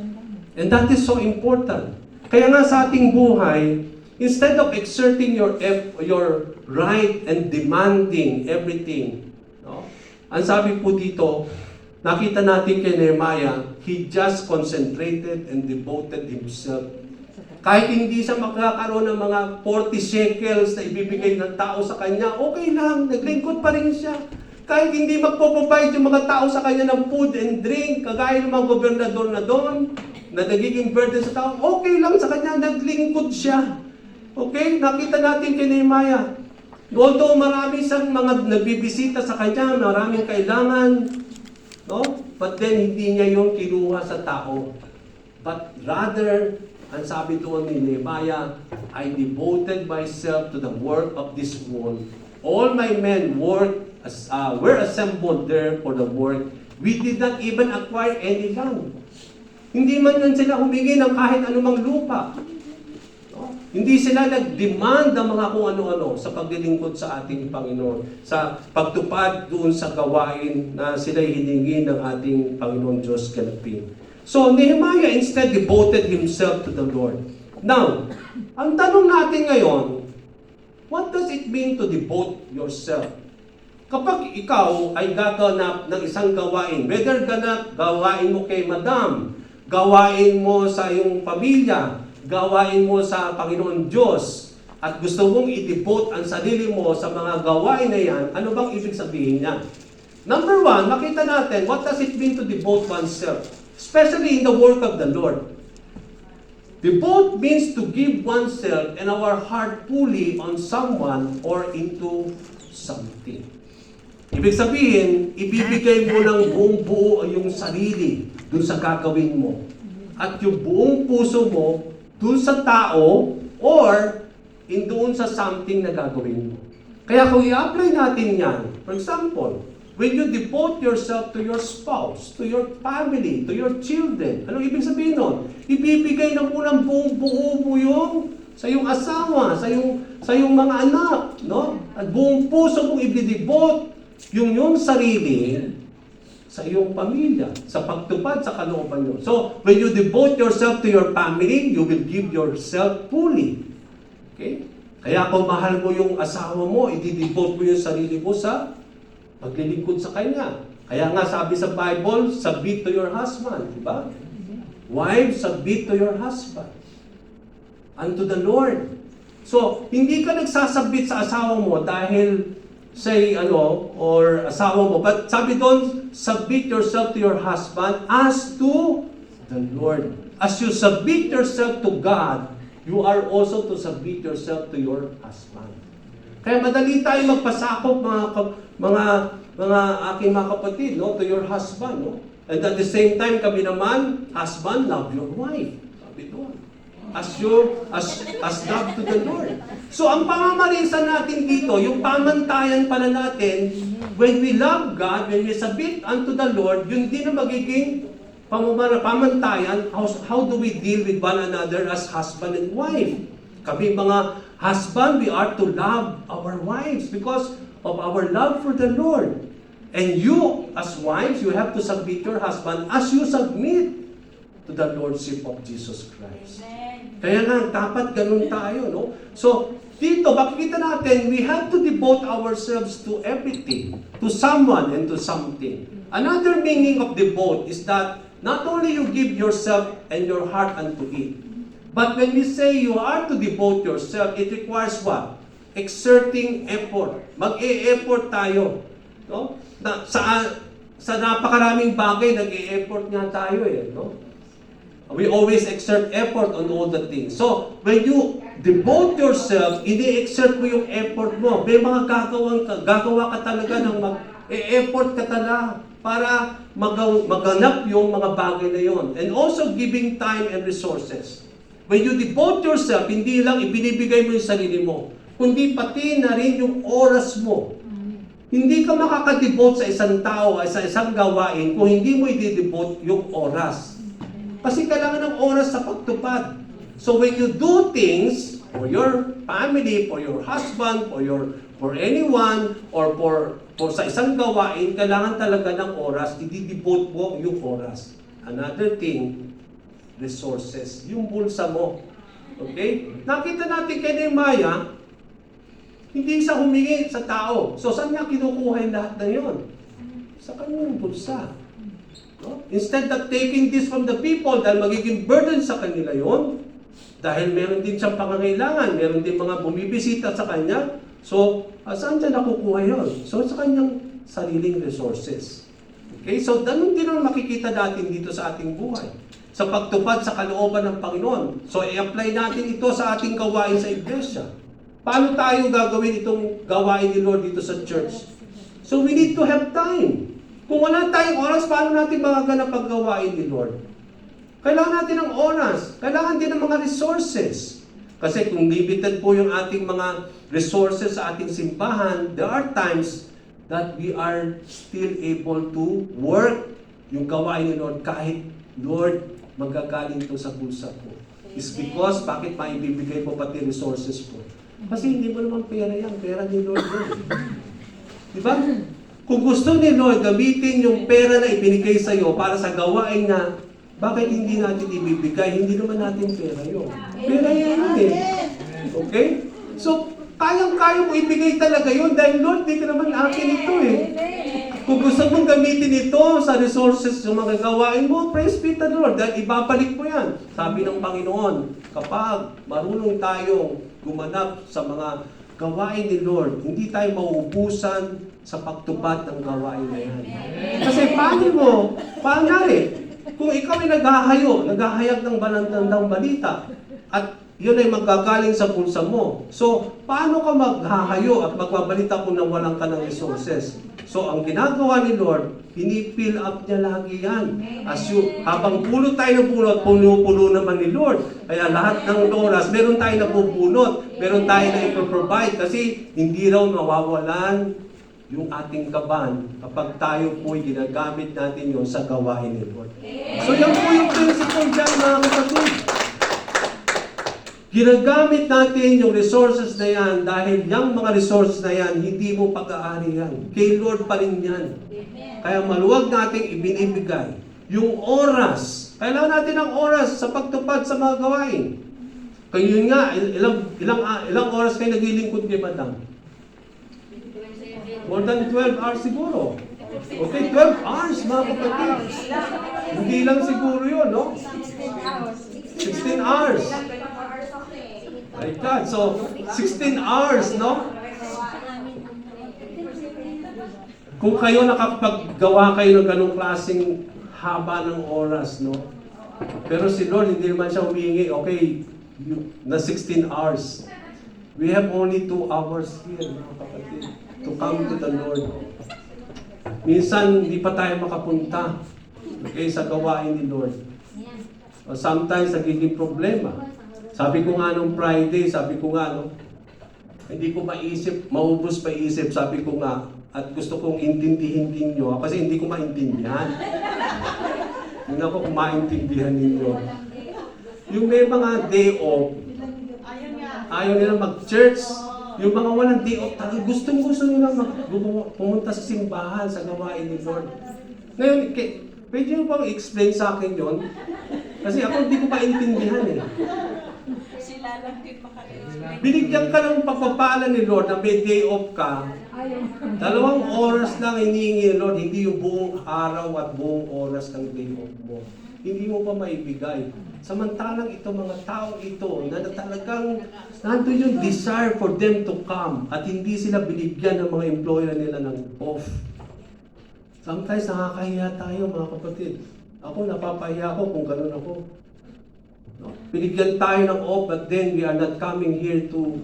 And that is so important. Kaya nga sa ating buhay, instead of exerting your right and demanding everything, no? Ang sabi po dito, nakita natin kay Nehemiah, he just concentrated and devoted himself. Kahit hindi siya makakaroon ng mga 40 shekels na ibibigay ng tao sa kanya, okay lang, naglingkod pa rin siya. Kahit hindi magpo-provide yung mga tao sa kanya ng food and drink, kagaya ng mga gobernador na doon, na nagiging burden sa tao, okay lang sa kanya, naglingkod siya. Okay? Nakita natin kay Nehemiah. Although marami siyang mga nagbibisita sa kanya, maraming kailangan, no? But then, hindi niya yung kinuha sa tao. But rather, ang sabi doon ni Nehemiah, I devoted myself to the work of this wall. All my men were assembled there for the work. We did not even acquire any land. Hindi man lang sila humingi ng kahit anumang lupa. No? Hindi sila nag-demand ng mga kung ano-ano sa paglilingkod sa ating Panginoon, sa pagtupad doon sa gawain na sila hiningi ng ating Panginoon Diyos kalapin. So, Nehemiah instead devoted himself to the Lord. Now, ang tanong natin ngayon, what does it mean to devote yourself? Kapag ikaw ay gaganap ng isang gawain, whether gawain mo kay Madam, gawain mo sa iyong pamilya, gawain mo sa Panginoon Diyos, at gusto mong i-devote ang sarili mo sa mga gawain na yan, ano bang ibig sabihin niya? Number one, makita natin, what does it mean to devote oneself? Especially in the work of the Lord. Devote means to give oneself and our heart fully on someone or into something. Ibig sabihin, ibibigay mo ng buong buo yung sarili dun sa gagawin mo. At yung buong puso mo dun sa tao or doon sa something na gagawin mo. Kaya kung i-apply natin yan, for example, when you devote yourself to your spouse, to your family, to your children, anong ibig sabihin nun? Ibibigay na mo ng buong buo mo yung sa iyong asawa, sa iyong mga anak, no? At buong puso mong ibidibot yung sarili sa iyong pamilya, sa pagtupad sa kalooban nyo. So, when you devote yourself to your family, you will give yourself fully. Okay? Kaya kung mahal mo yung asawa mo, i-devote mo yung sarili mo sa paglilingkod sa kanya. Kaya nga sabi sa Bible, submit to your husband, di ba? Wives, submit to your husband. Unto the Lord. So, hindi ka nagsasubmit sa asawa mo dahil say or asawa mo. But sabi doon, submit yourself to your husband as to the Lord. As you submit yourself to God, you are also to submit yourself to your husband. Kaya madali tayo magpasakop mga aking mga kapatid, no, to your husband, no? And at the same time, kami naman, husband, love your wife. Sabi doon. As love to the Lord. So ang pamamarisa natin dito, yung pamantayan pala natin, when we love God, when we submit unto the Lord, yun din ang magiging pamantayan, how do we deal with one another as husband and wife? Kami mga husband, we are to love our wives because of our love for the Lord. And you, as wives, you have to submit your husband as you submit to the Lordship of Jesus Christ. Amen. Kaya nga, dapat ganun tayo, no? So, dito, makikita natin, we have to devote ourselves to everything, to someone and to something. Another meaning of devote is that not only you give yourself and your heart unto it, but when we say you are to devote yourself, it requires what? Exerting effort. Mag-e-effort tayo. No? Sa napakaraming bagay, nag-e-effort nga tayo no? We always exert effort on all the things. So, when you devote yourself, ini-exert mo yung effort mo. May mga gagawa ka talaga ng mag-e-effort ka talaga para maganap yung mga bagay na yon. And also giving time and resources. When you devote yourself, hindi lang ibinibigay mo yung sarili mo, kundi pati na rin yung oras mo. Hindi ka makaka-devote sa isang tao, sa isang gawain, kung hindi mo i-devote yung oras. Kasi kailangan ng oras sa pagtupad. So when you do things for your family, for your husband, for anyone, or for sa isang gawain, kailangan talaga ng oras, i-devote mo yung oras. Another thing, resources, yung bulsa mo. Okay? Nakita natin kay Nehemiah, hindi siya humingi sa tao. So saan niya kinukuha yung lahat na yun? Sa kanyang bulsa. No? Instead of taking this from the people, dahil magiging burden sa kanila yon, dahil meron din siyang pangangailangan, meron din mga bumibisita sa kanya, so saan siya nakukuha yun? So sa kanyang sariling resources. Okay? So ganun din ang makikita natin dito sa ating buhay. Sa pagtupad sa kalooban ng Panginoon. So i-apply natin ito sa ating gawain sa iglesia. Paano tayo gagawin itong gawain ni Lord dito sa church? So we need to have time. Kung wala tayong oras, paano natin magaganap ang gawain ni Lord? Kailangan natin ng oras. Kailangan din ng mga resources. Kasi kung limited po yung ating mga resources sa ating simbahan, there are times that we are still able to work yung gawain ni Lord kahit, Lord, magagaling ito sa bulsa ko. It's because, bakit maibibigay mo pati resources ko? Kasi hindi mo naman pera yan. Pera ni Lord yun. Diba? Kung gusto ni Lord gamitin yung pera na ibinigay sa iyo para sa gawain na, bakit hindi natin ibibigay? Hindi naman natin pera yun. Pera yan Okay? So, kayang-kaya mo ibigay talaga yun dahil Lord, di ka naman akin ito Kung gusto mong gamitin ito sa resources yung mga gawain mo, praise be the Lord. Dahil ibabalik mo yan. Sabi ng Panginoon, kapag marunong tayong gumanap sa mga gawain ni Lord, hindi tayo mauubusan sa pagtupad ng gawain na yan. Kasi paano kung ikaw ay naghahayag ng banandang balita, at yun ay magagaling sa bulsa mo. So, paano ka maghahayo at magbabalita kung walang ka ng resources? So, ang ginagawa ni Lord, pinifill up niya lagi yan. Habang pulot tayo ng pulot, puno-puno naman ni Lord. Kaya lahat ng oras, meron tayo na pupulot, meron tayo na iproprovide kasi hindi raw mawawalan yung ating kaban kapag tayo po'y ginagamit natin yon sa gawain ni Lord. So yan po yung principle dyan, mga kapatid. Ginagamit natin yung resources na yan dahil yung mga resources na yan, hindi mo pag-aari yan. Kay Lord pa rin yan. Kaya maluwag nating ibinibigay. Yung oras, kailangan natin ng oras sa pagtupad sa mga gawain. Kaya yun nga, ilang oras kayo naglilingkod kay Madam? More than 12 hours siguro. Okay, 12 hours mga kapatid. Hindi lang siguro yun, no? 16 hours. My God, so 16 hours, no? Kung kayo nakapaggawa kayo ng ganong klaseng haba ng oras, no? Pero si Lord, hindi naman siya humingi, okay, na 16 hours. We have only 2 hours here, mga kapatid, to come to the Lord. Minsan, hindi pa tayo makapunta sa gawain ni Lord. Sometimes, nagiging problema. Sabi ko nga nung Friday, hindi ko maisip, maubos pa isip, sabi ko nga, at gusto kong intindihin ninyo, kasi hindi ko maintindihan. Hindi ako kung maintindihan ninyo. Yung may mga day off, ayaw nila mag-church. Yung mga walang day off, gustong-gusto nila pumunta sa simbahan, sa gawain ni Lord. Ngayon, pwede nyo bang explain sa akin yon? Kasi ako hindi ko maintindihan eh. Binigyan ka ng pagpapala ni Lord na may day off ka. 2 oras lang hinihingi ni Lord, hindi yung buong araw at buong oras ng day off mo. Hindi mo pa maibigay. Samantalang ito mga tao ito na talagang nandun yung desire for them to come at hindi sila binigyan ng mga employer nila ng off. Sometimes nakakahiya tayo mga kapatid. Ako napapahiya ako kung ganun ako. No? Binigyan tayo ng off but then we are not coming here to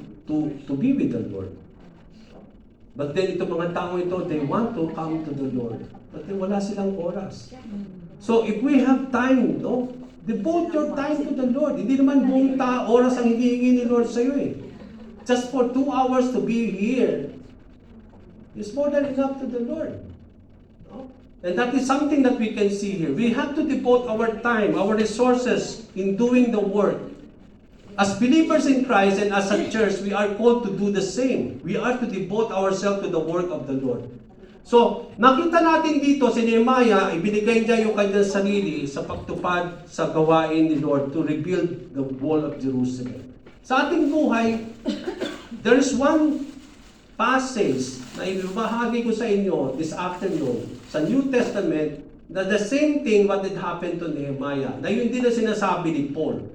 be with the Lord. But then itong mga tao ito, they want to come to the Lord. But then wala silang oras. So if we have time, no? Devote your time to the Lord. Hindi naman buong oras ang hinihingi ni Lord sa iyo eh. Just for 2 hours to be here is more than enough to the Lord. No? And that is something that we can see here. We have to devote our time, our resources in doing the work. As believers in Christ and as a church, we are called to do the same. We are to devote ourselves to the work of the Lord. So, nakita natin dito si Nehemiah, ibinigay niya yung kanyang sarili sa pagtupad sa gawain ni Lord to rebuild the wall of Jerusalem. Sa ating buhay, there is one passage na ibabahagi ko sa inyo this afternoon sa New Testament na the same thing what had happened to Nehemiah. Na yun din na sinasabi ni Paul.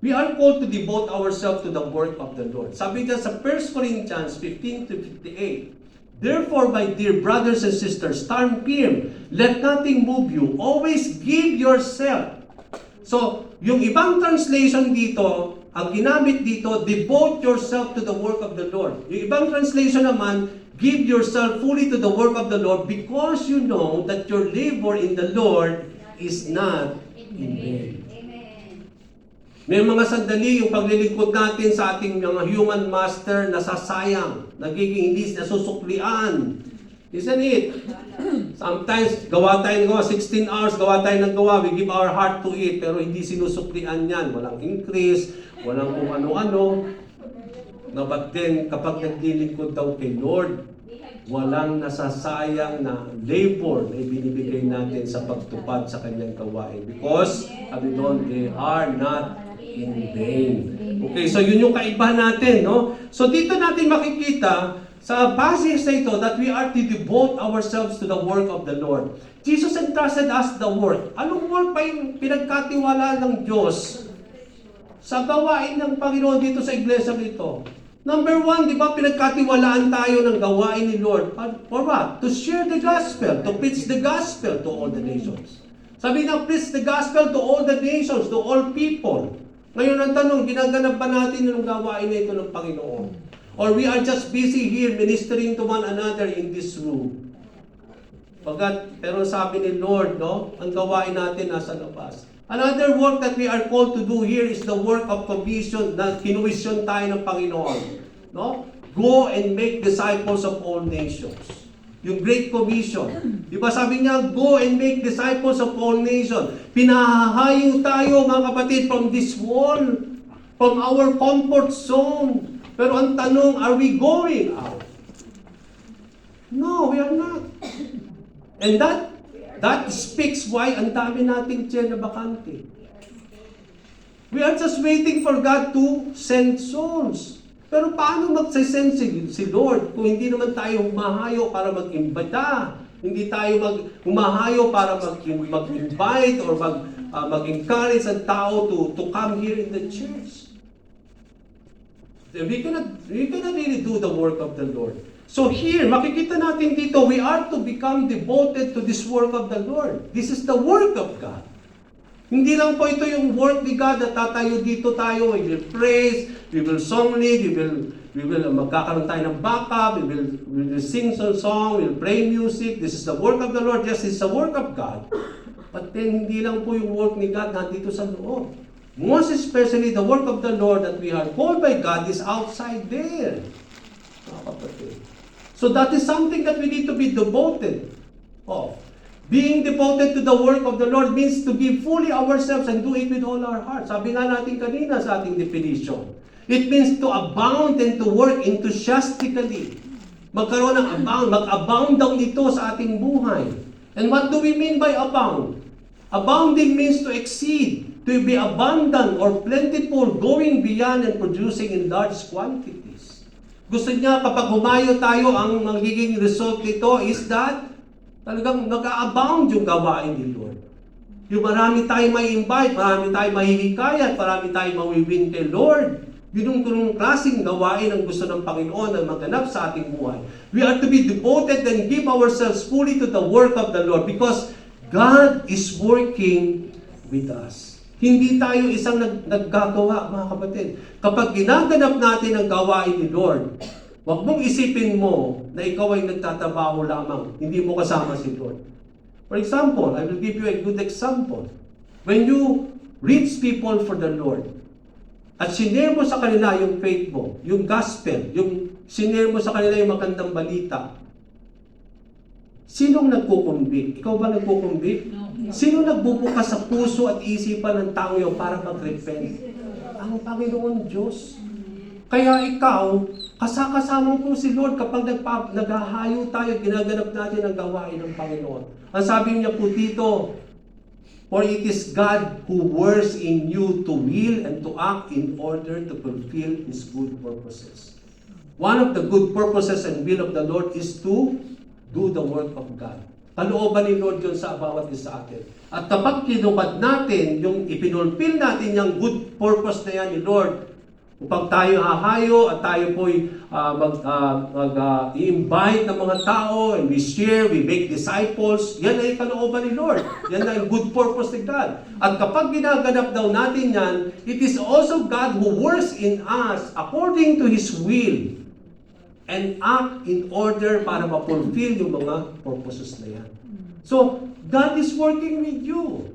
We are called to devote ourselves to the work of the Lord. Sabi niya sa 1 Corinthians 15-58, therefore, my dear brothers and sisters, stand firm. Let nothing move you. Always give yourself. So, yung ibang translation dito, ang ginamit dito, devote yourself to the work of the Lord. Yung ibang translation naman, give yourself fully to the work of the Lord because you know that your labor in the Lord is not in vain. May mga sandali yung paglilingkod natin sa ating mga human master nasasayang, nagiging hindi nasusuklian. Isn't it? Sometimes, gawa tayo ng gawa, 16 hours, gawa tayo ng gawa, we give our heart to it, pero hindi sinusuklian yan. Walang increase, walang kung ano-ano. But then, kapag naglilingkod daw kay Lord, walang nasasayang na labor na ibinibigay natin sa pagtupad sa kanyang gawain. Because, sabi doon, they are not in vain. Okay, so yun yung kaibahan natin, no? So dito natin makikita sa passage na ito that we are to devote ourselves to the work of the Lord. Jesus entrusted us the work. Anong work pa yung pinagkatiwala ng Diyos sa gawain ng Panginoon dito sa iglesia nito? Number 1, di ba pinagkatiwalaan tayo ng gawain ni Lord? For what? To share the gospel, to preach the gospel to all the nations. Sabi na, preach the gospel to all the nations, to all people. Ngayon ang tanong, ginaganap ba natin yung gawain na ito ng Panginoon? Or we are just busy here ministering to one another in this room? Pero sabi ni Lord, no, ang gawain natin nasa labas. Another work that we are called to do here is the work of commission, na kinuwisyon tayo ng Panginoon. No? Go and make disciples of all nations. Yung Great Commission. Di ba sabi niya, go and make disciples of all nations. Pinahahayo tayo mga kapatid from this world, from our comfort zone. Pero ang tanong, are we going out? No, we are not. And that speaks why ang dami nating chair na bakante. We are just waiting for God to send souls. Pero paano magsisend si Lord kung hindi naman tayo humahayo para mag-imbita? Hindi tayo humahayo para mag-invite or mag-encourage ang tao to come here in the church. We cannot really do the work of the Lord. So here, makikita natin dito, we are to become devoted to this work of the Lord. This is the work of God. Hindi lang po ito yung work ni God na tatayo dito tayo, we will praise, we will song lead, we will magkakaroon tayo ng backup, we will sing some song, we will play music. This is the work of the Lord. Yes, it's the work of God. But then, hindi lang po yung work ni God nandito sa loob. Most especially, the work of the Lord that we are called by God is outside there. So that is something that we need to be devoted of. Being devoted to the work of the Lord means to give fully ourselves and do it with all our heart. Sabi nga natin kanina sa ating definition. It means to abound and to work enthusiastically. Magkaroon ng abound, mag-abound daw ito sa ating buhay. And what do we mean by abound? Abounding means to exceed, to be abundant or plentiful, going beyond and producing in large quantities. Gusto niya kapag humayo tayo, ang magiging result nito is that talagang nag-a-abound yung gawain ni Lord. Yung marami tayong may invite, marami tayong mahihikayat, marami tayong mawiwin kay Lord. Yun yung klaseng gawain ang gusto ng Panginoon na maganap sa ating buhay. We are to be devoted and give ourselves fully to the work of the Lord because God is working with us. Hindi tayo isang naggagawa, mga kapatid. Kapag ginaganap natin ang gawain ni Lord, huwag mong isipin mo na ikaw ay nagtatrabaho lamang. Hindi mo kasama si Lord. For example, I will give you a good example. When you reach people for the Lord, at sinare mo sa kanila yung faith mo, yung gospel, yung sinare mo sa kanila yung magandang balita, sinong nagkukumbik? Ikaw ba nagkukumbik? Sino nagbubukas sa puso at isipan ng tao yun para mag-repent? Ang Panginoon Diyos. Kaya ikaw, kasama po si Lord kapag naghahayo tayo, ginaganap natin ang gawain ng Panginoon. Ang sabi niya po dito, for it is God who works in you to will and to act in order to fulfill His good purposes. One of the good purposes and will of the Lord is to do the work of God. Kalooban ni Lord yun sa bawat isa atin. At kapag kinubad natin, yung ipinulfill natin yung good purpose na yan ni Lord, upang tayo hahayo at tayo po'y i-invite ng mga tao and we share, we make disciples, yan ay kalooban ni Lord. Yan ay good purpose ni God. At kapag ginaganap daw natin yan, it is also God who works in us according to His will and act in order para ma-fulfill yung mga purposes na yan. So, God is working with you.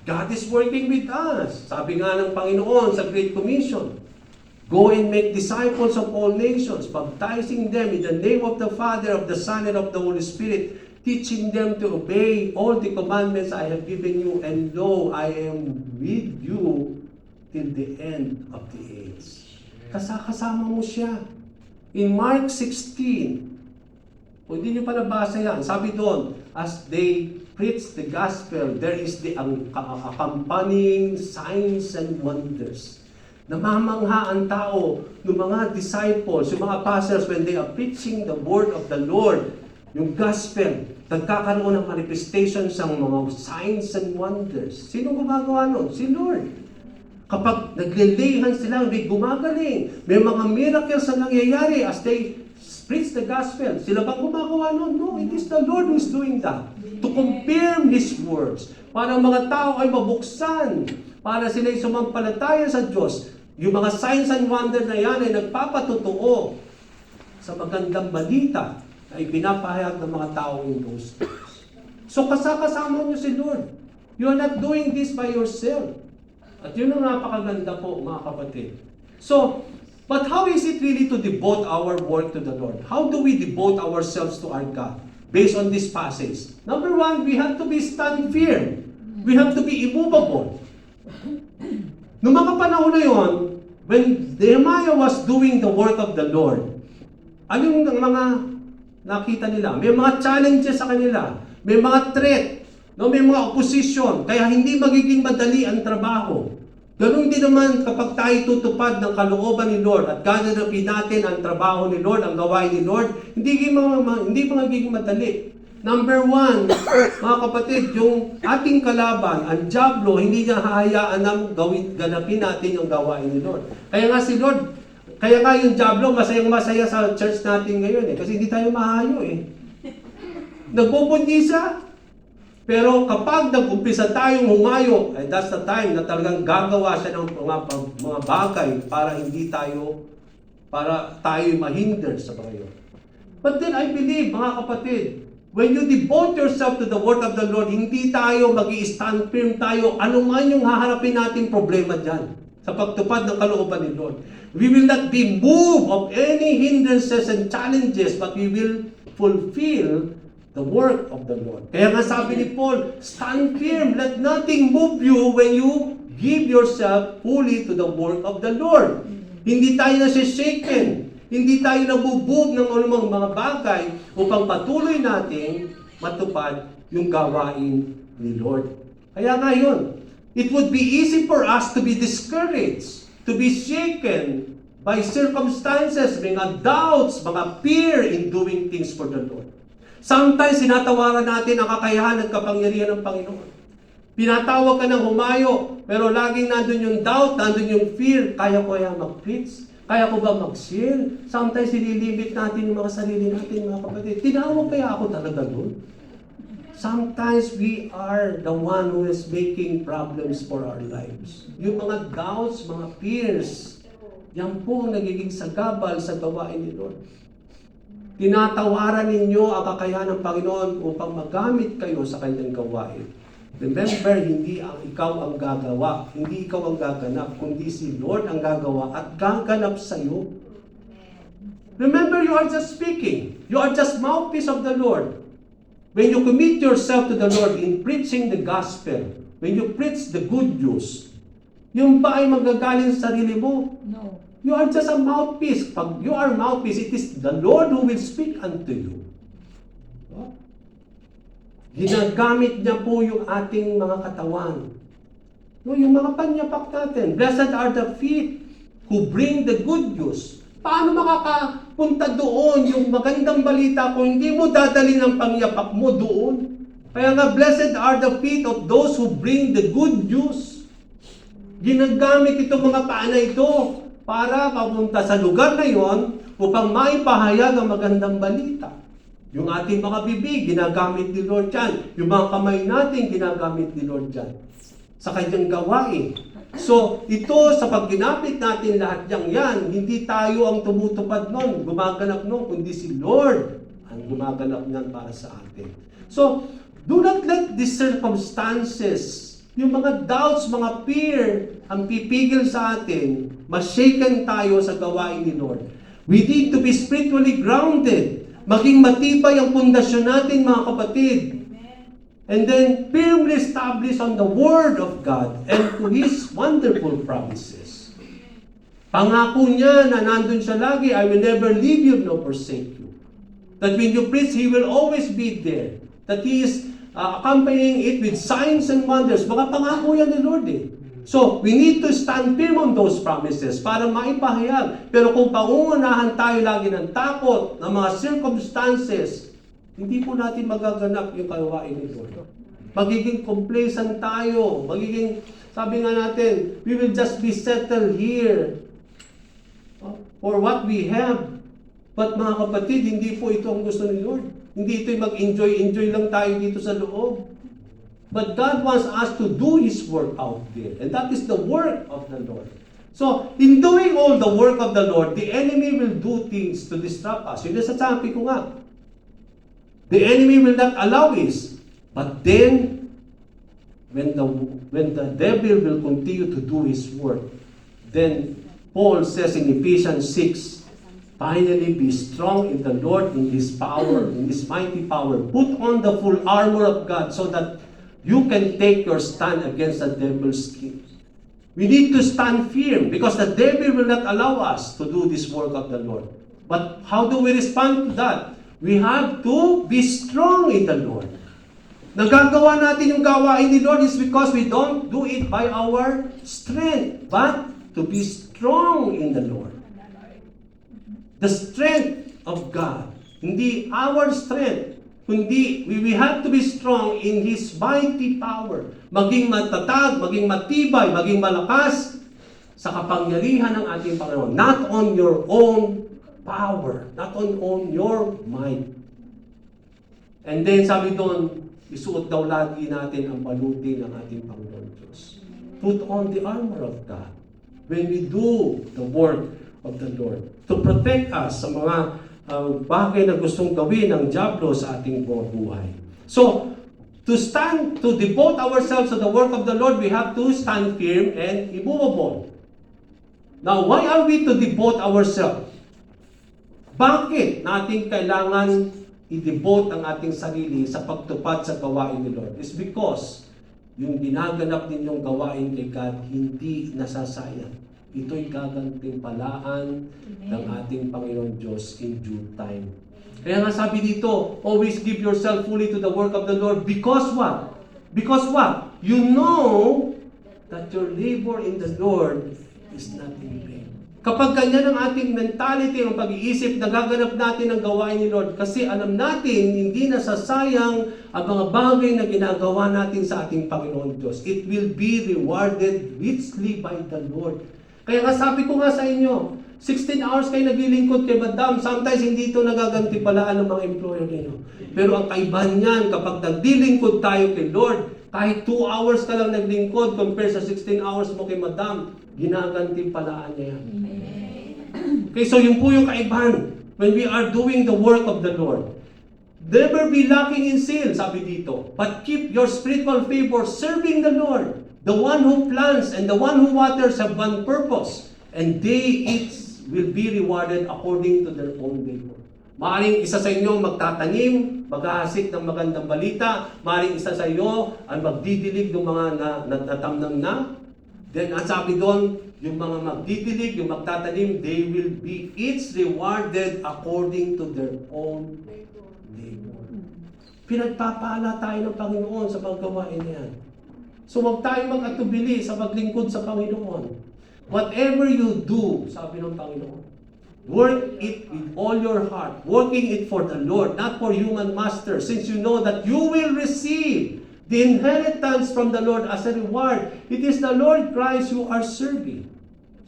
God is working with us. Sabi nga ng Panginoon sa Great Commission, go and make disciples of all nations, baptizing them in the name of the Father, of the Son, and of the Holy Spirit, teaching them to obey all the commandments I have given you, and lo, I am with you till the end of the age. Kasama mo siya. In Mark 16, kung hindi nyo pa nabasa yan, sabi doon, as they preach the gospel, there is the accompanying signs and wonders. Namamangha ang tao ng mga disciples, yung mga apostles, when they are preaching the word of the Lord, yung gospel, nagkakaroon ng manifestations ng mga signs and wonders. Sino gumagawa nun? Si Lord. Kapag naglilihan sila, may gumagaling. May mga miracles na nangyayari as they preach the gospel. Sila bang gumagawa nun? No, it is the Lord who is doing that. To confirm His words. Para mga tao ay mabuksan. Para sila'y sumampalataya sa Diyos. Yung mga signs and wonders na yan ay nagpapatotoo sa magandang balita na ipinapahayag ng mga tao in those days. So kasama niyo si Lord. You are not doing this by yourself. At yun ang napakaganda po, mga kapatid. So, But how is it really to devote our work to the Lord? How do we devote ourselves to our God? Based on this passage. Number one, we have to be stand firm. We have to be immovable. Noong mga panahon na yon, when Nehemiah was doing the work of the Lord, ano yung mga nakita nila? May mga challenges sa kanila. May mga threat. No, may mga opposition. Kaya hindi magiging madali ang trabaho. Ganun din naman kapag tayo tutupad ng kalooban ni Lord at gaganapin natin ang trabaho ni Lord, ang gawain ni Lord, hindi magiging madali. Number one, mga kapatid, yung ating kalaban, ang dyablo, hindi niya hahayaan na ganapin natin yung gawain ni Lord. Kaya nga si Lord, kaya nga yung dyablo, masayang-masaya sa church natin ngayon kasi hindi tayo mahayo Nagpupundi siya. Pero kapag nag-umpisa tayong humayo, that's the time na talagang gagawa siya ng mga bagay para tayo mahinder sa mga yun. But then I believe, mga kapatid, when you devote yourself to the word of the Lord, hindi tayo mag-i-stand firm tayo, ano man yung haharapin nating problema dyan sa pagtupad ng kalooban ni Lord. We will not be moved of any hindrances and challenges, but we will fulfill the work of the Lord. Kaya nga sabi ni Paul, stand firm, let nothing move you when you give yourself fully to the work of the Lord. Hindi tayo nasishaken, hindi tayo nabubog ng anumang mga bagay upang patuloy nating matupad yung gawain ni Lord. Kaya nga yun, it would be easy for us to be discouraged, to be shaken by circumstances, mga doubts, mga fear in doing things for the Lord. Sometimes, sinatawaran natin ang kakayahan at kapangyarihan ng Panginoon. Pinatawag ka ng humayo, pero laging nandun yung doubt, nandun yung fear. Kaya ko kaya mag-preach? Kaya ko ba mag-share? Sometimes, sinilimit natin yung mga sarili natin, mga kapatid. Tinawag kaya ako talaga doon? Sometimes, we are the one who is making problems for our lives. Yung mga doubts, mga fears, yan po ang nagiging sagabal sa gawain ni Lord. Tinatawaran ninyo ang kakayahan ng Panginoon upang magamit kayo sa kanyang gawain. Remember, hindi ikaw ang gagawa, hindi ikaw ang gaganap, kundi si Lord ang gagawa at gaganap sa iyo. Remember, you are just speaking. You are just mouthpiece of the Lord. When you commit yourself to the Lord in preaching the gospel, when you preach the good news, yung ba ay magagaling sa sarili mo? No. You are just a mouthpiece. Pag you are mouthpiece, it is the Lord who will speak unto you. Ginagamit niya po yung ating mga katawan. Yung mga panyapak natin. Blessed are the feet who bring the good news. Paano makakapunta doon yung magandang balita kung hindi mo dadalhin ang pangyapak mo doon? Kaya nga, blessed are the feet of those who bring the good news. Ginagamit itong mga paa na ito para papunta sa lugar na yon upang maipahayag ang magandang balita. Yung ating mga bibig, ginagamit ni Lord yan. Yung mga kamay natin, ginagamit ni Lord yan. Sa kanyang gawain. So, ito sa pag ginamit natin lahat yan, hindi tayo ang tumutupad nun, gumaganap nun, kundi si Lord ang gumaganap niyan para sa atin. So, do not let these circumstances, yung mga doubts, mga fear, ang pipigil sa atin, ma-shaken tayo sa gawain ni Lord. We need to be spiritually grounded. Maging matibay ang pundasyon natin, mga kapatid. And then, firmly established on the Word of God and to His wonderful promises. Pangako niya na nandun siya lagi, I will never leave you nor forsake you. That when you preach, He will always be there. That He is accompanying it with signs and wonders. Mga pangako yan ni Lord So, we need to stand firm on those promises para maipahayag. Pero kung pangungunahan tayo lagi ng takot, ng mga circumstances, hindi po natin magaganap yung gawain ni Lord. Magiging complacent tayo. Sabi nga natin, we will just be settled here for what we have. But mga kapatid, hindi po ito ang gusto ni Lord. Hindi ito mag-enjoy lang tayo dito sa loob. But God wants us to do His work out there. And that is the work of the Lord. So, in doing all the work of the Lord, the enemy will do things to disrupt us. Yun na sa sabi ko nga. The enemy will not allow this. But then, when the devil will continue to do his work, then Paul says in Ephesians 6, finally be strong in the Lord, in His power, in His mighty power. Put on the full armor of God so that you can take your stand against the devil's schemes. We need to stand firm because the devil will not allow us to do this work of the Lord. But how do we respond to that? We have to be strong in the Lord. Nagagawa natin yung gawain ni Lord is because we don't do it by our strength, but to be strong in the Lord. The strength of God. Hindi our strength. Kundi we have to be strong in His mighty power. Maging matatag, maging matibay, maging malakas sa kapangyarihan ng ating Panginoon. Not on your own power. Not on your might. And then sabi doon, isuot daw lagi natin ang baluti ng ating Panginoon Diyos. Put on the armor of God when we do the work of the Lord. To protect us sa mga bagay na gustong gawin ng diablo sa ating buhay. So, to devote ourselves to the work of the Lord, we have to stand firm and immovable. Now, why are we to devote ourselves? Bakit natin kailangan i-devote ang ating sarili sa pagtupad sa gawain ni Lord? It's because yung ginaganap ninyong gawain kay God hindi nasasayang. Ito'y gagantimpalaan ng ating Panginoon Diyos in due time. Kaya nga sabi dito, always give yourself fully to the work of the Lord. Because what? Because what? You know that your labor in the Lord is not in vain. Kapag ganyan ang ating mentality, ang pag-iisip, nagaganap natin ang gawain ni Lord. Kasi alam natin, hindi nasasayang ang mga bagay na ginagawa natin sa ating Panginoon Diyos. It will be rewarded richly by the Lord. Kaya nga sabi ko nga sa inyo, 16 hours kayo naglilingkod kay Madam, sometimes hindi ito nagagantipalaan ng mga employer ninyo. Pero ang kaibahan niyan, kapag naglilingkod tayo kay Lord, kahit 2 hours ka lang naglingkod compare sa 16 hours mo kay Madam, ginagantipalaan niya yan. Okay, so yun po yung kaibahan when we are doing the work of the Lord. Never be lacking in zeal, sabi dito, but keep your spiritual favor serving the Lord. The one who plants and the one who waters have one purpose, and they each will be rewarded according to their own labor. Maaring isa sa inyo magtatanim, maghahasik ng magandang balita. Maaring isa sa inyo ay magdidilig ng mga natamnam na. Then, ang sabi doon, yung mga magdidilig, yung magtatanim, they will be each rewarded according to their own labor. Pinagpapala tayo ng Panginoon sa paggawain niyan. So, huwag tayong mag-atubili sa paglingkod sa Panginoon. Whatever you do, sabi ng Panginoon, work it with all your heart, working it for the Lord, not for human master, since you know that you will receive the inheritance from the Lord as a reward. It is the Lord Christ you are serving.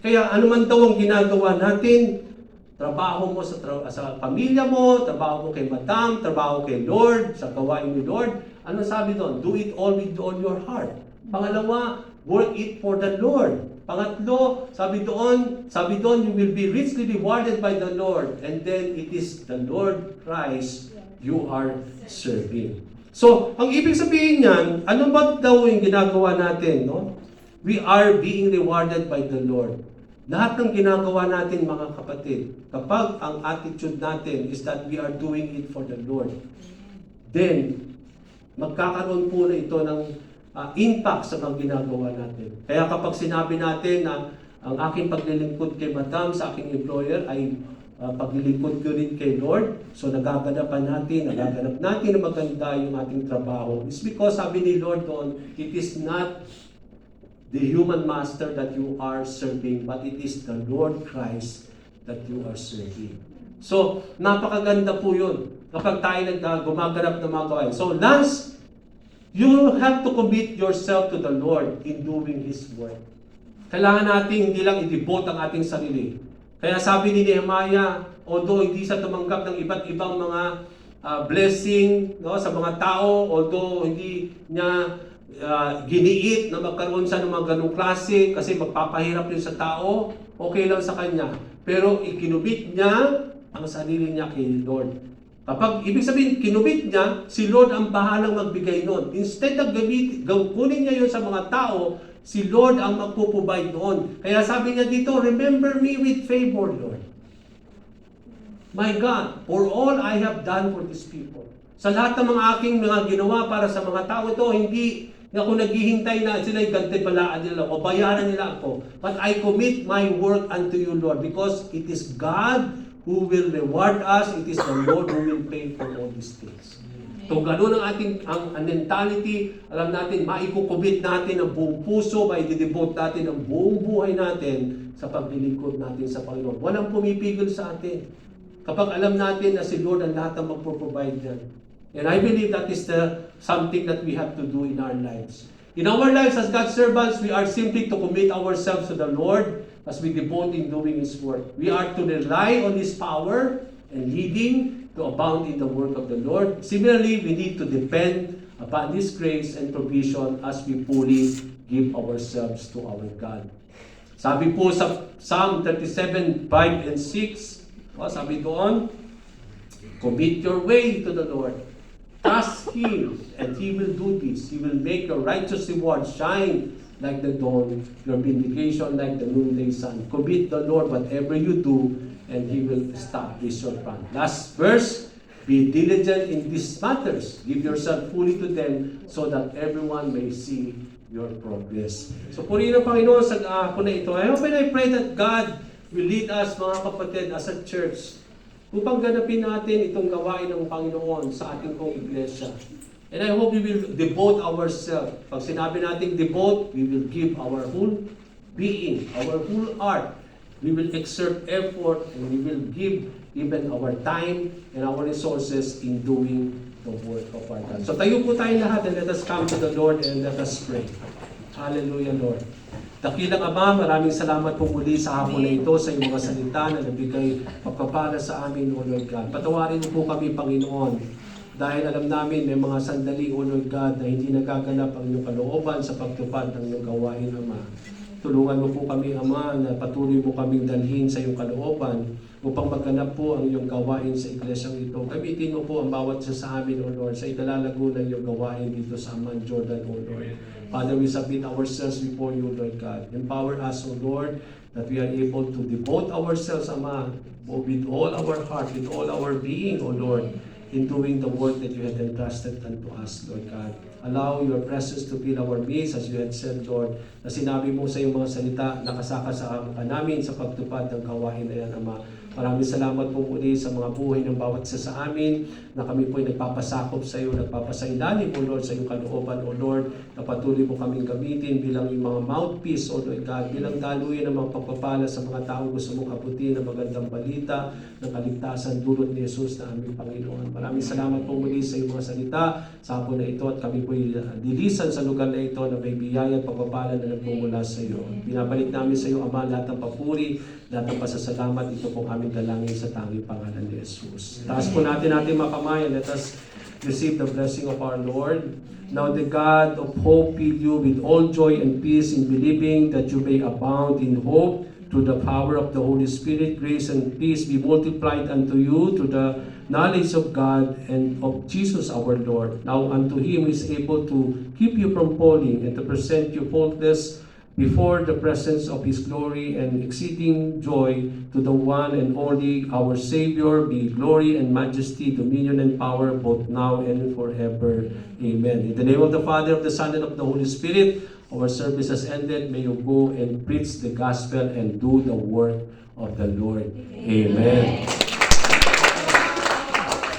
Kaya anuman daw ang ginagawa natin, trabaho mo sa pamilya mo, trabaho mo kay Madam, trabaho kay Lord, sa gawain ni Lord, ano sabi doon? Do it all with all your heart. Pangalawa, work it for the Lord. Pangatlo, sabi doon, you will be richly rewarded by the Lord. And then, it is the Lord Christ you are serving. So, ang ibig sabihin niyan, ano ba daw yung ginagawa natin? No? We are being rewarded by the Lord. Lahat ng ginagawa natin, mga kapatid, kapag ang attitude natin is that we are doing it for the Lord, then, magkakaroon po na ito ng impact sa mga ginagawa natin. Kaya kapag sinabi natin na ang aking paglilingkod kay Madam sa aking employer ay paglilingkod ko rin kay Lord, so nagaganap natin na maganda yung ating trabaho. It's because sabi ni Lord doon, it is not the human master that you are serving, but it is the Lord Christ that you are serving. So, napakaganda po yun kapag tayo gumaganap ng mga gawain. So, last, you have to commit yourself to the Lord in doing His work. Kailangan natin hindi lang i-devote ang ating sarili. Kaya sabi ni Nehemiah, although hindi siya tumanggap ng iba't ibang mga blessing sa mga tao, although hindi niya giniit na magkaroon siya ng mga ganong klase kasi magpapahirap rin sa tao, okay lang sa kanya. Pero ikinubit niya ang sarili niya kay Lord. Kapag ibig sabihin, kinubit niya, si Lord ang bahalang magbigay nun. Instead of kunin niya yun sa mga tao, si Lord ang magpo-provide noon. Kaya sabi niya dito, remember me with favor, Lord. My God, for all I have done for these people. Sa lahat ng mga aking mga ginawa para sa mga tao ito, hindi ako naghihintay na sila'y gantipalaan nila o bayaran nila ako. But I commit my work unto you, Lord, because it is God who will reward us. It is the Lord who will pay for all these things. Kung gano'n ang ating ang mentality, alam natin, maikukubit natin ang buong puso, maididevote natin ang buong buhay natin sa paglilingkod natin sa Panginoon. Walang pumipigil sa atin. Kapag alam natin na si Lord ang lahat ang magpo-provide yan. And I believe that is something that we have to do in our lives. In our lives as God's servants, we are simply to commit ourselves to the Lord as we devote in doing His work. We are to rely on His power and leading to abound in the work of the Lord. Similarly, we need to depend upon His grace and provision as we fully give ourselves to our God. Sabi po sa Psalm 37:5 and 6, sabi doon, commit your way to the Lord. Trust Him, and He will do this. He will make your righteous reward shine like the dawn, your vindication like the noonday sun. Commit the Lord whatever you do, and He will establish your plan. Last verse, be diligent in these matters. Give yourself fully to them so that everyone may see your progress. So purihin ang Panginoon sa ako na ito. I hope and I pray that God will lead us, mga kapatid, as a church, upang ganapin natin itong gawain ng Panginoon sa ating pong iglesia. And I hope we will devote ourselves. Pag sinabi natin devote, we will give our whole being, our whole heart. We will exert effort and we will give even our time and our resources in doing the work of our God. So tayo po tayo lahat and let us come to the Lord and let us pray. Hallelujah, Lord. Dakilang Ama, maraming salamat po muli sa hapon na ito sa iyong mga salita na nabigay pagpapala sa amin, O Lord God. Patawarin niyo po kami, Panginoon, dahil alam namin may mga sandali, O Lord God, na hindi nagaganap ang iyong kalooban sa pagtupad ng iyong gawain, Ama. Tulungan mo po kami, Ama, na patuloy mo kaming dalhin sa iyong kalooban upang magganap po ang iyong gawain sa iglesyang ito. Gamitin mo po ang bawat isa sa amin, O Lord, sa ikalalago ng iyong gawain dito sa Amman, Jordan, O Lord. Father, we submit ourselves before you, Lord God. Empower us, O Lord, that we are able to devote ourselves, Ama, with all our heart, with all our being, O Lord, in doing the work that you have entrusted unto us, Lord God. Allow your presence to fill our midst, as you had said, Lord, na sinabi mo sa iyong mga salita, nakasaka sa namin sa pagtupad ng gawain na yan, Ama. Maraming salamat po muli sa mga buhay ng bawat isa sa amin, na kami po ay nagpapasakop sa iyo, nagpapasailalim, O Lord, sa iyong kalooban, O Lord, na patuloy mo kaming gamitin bilang yung mga mouthpiece, O Lord God, bilang daluyan ng mga pagpapala sa mga taong gusto mong abutin ng magandang balita, ng kaligtasan dulot ni Jesus na aming Panginoon. Maraming salamat po muli sa iyong mga salita sa hapon na ito at kami po ay dilisan sa lugar na ito na may biyaya at pagpapala na nagmumula sa iyo. Binabalik namin sa iyo, Ama, lahat ng papuri, lahat ng pasasalamat, ito pong aming dalangin sa tanging pangalan ni Jesus. Taas po natin mga kamay and let us receive the blessing of our Lord. Now the God of hope fill you with all joy and peace in believing, that you may abound in hope through the power of the Holy Spirit. Grace and peace be multiplied unto you to the knowledge of God and of Jesus our Lord. Now unto Him is able to keep you from falling and to present you faultless before the presence of His glory and exceeding joy, to the one and only our Savior be glory and majesty, dominion and power, both now and forever. Amen. In the name of the Father, of the Son, and of the Holy Spirit, our service has ended. May you go and preach the gospel and do the work of the Lord. Amen.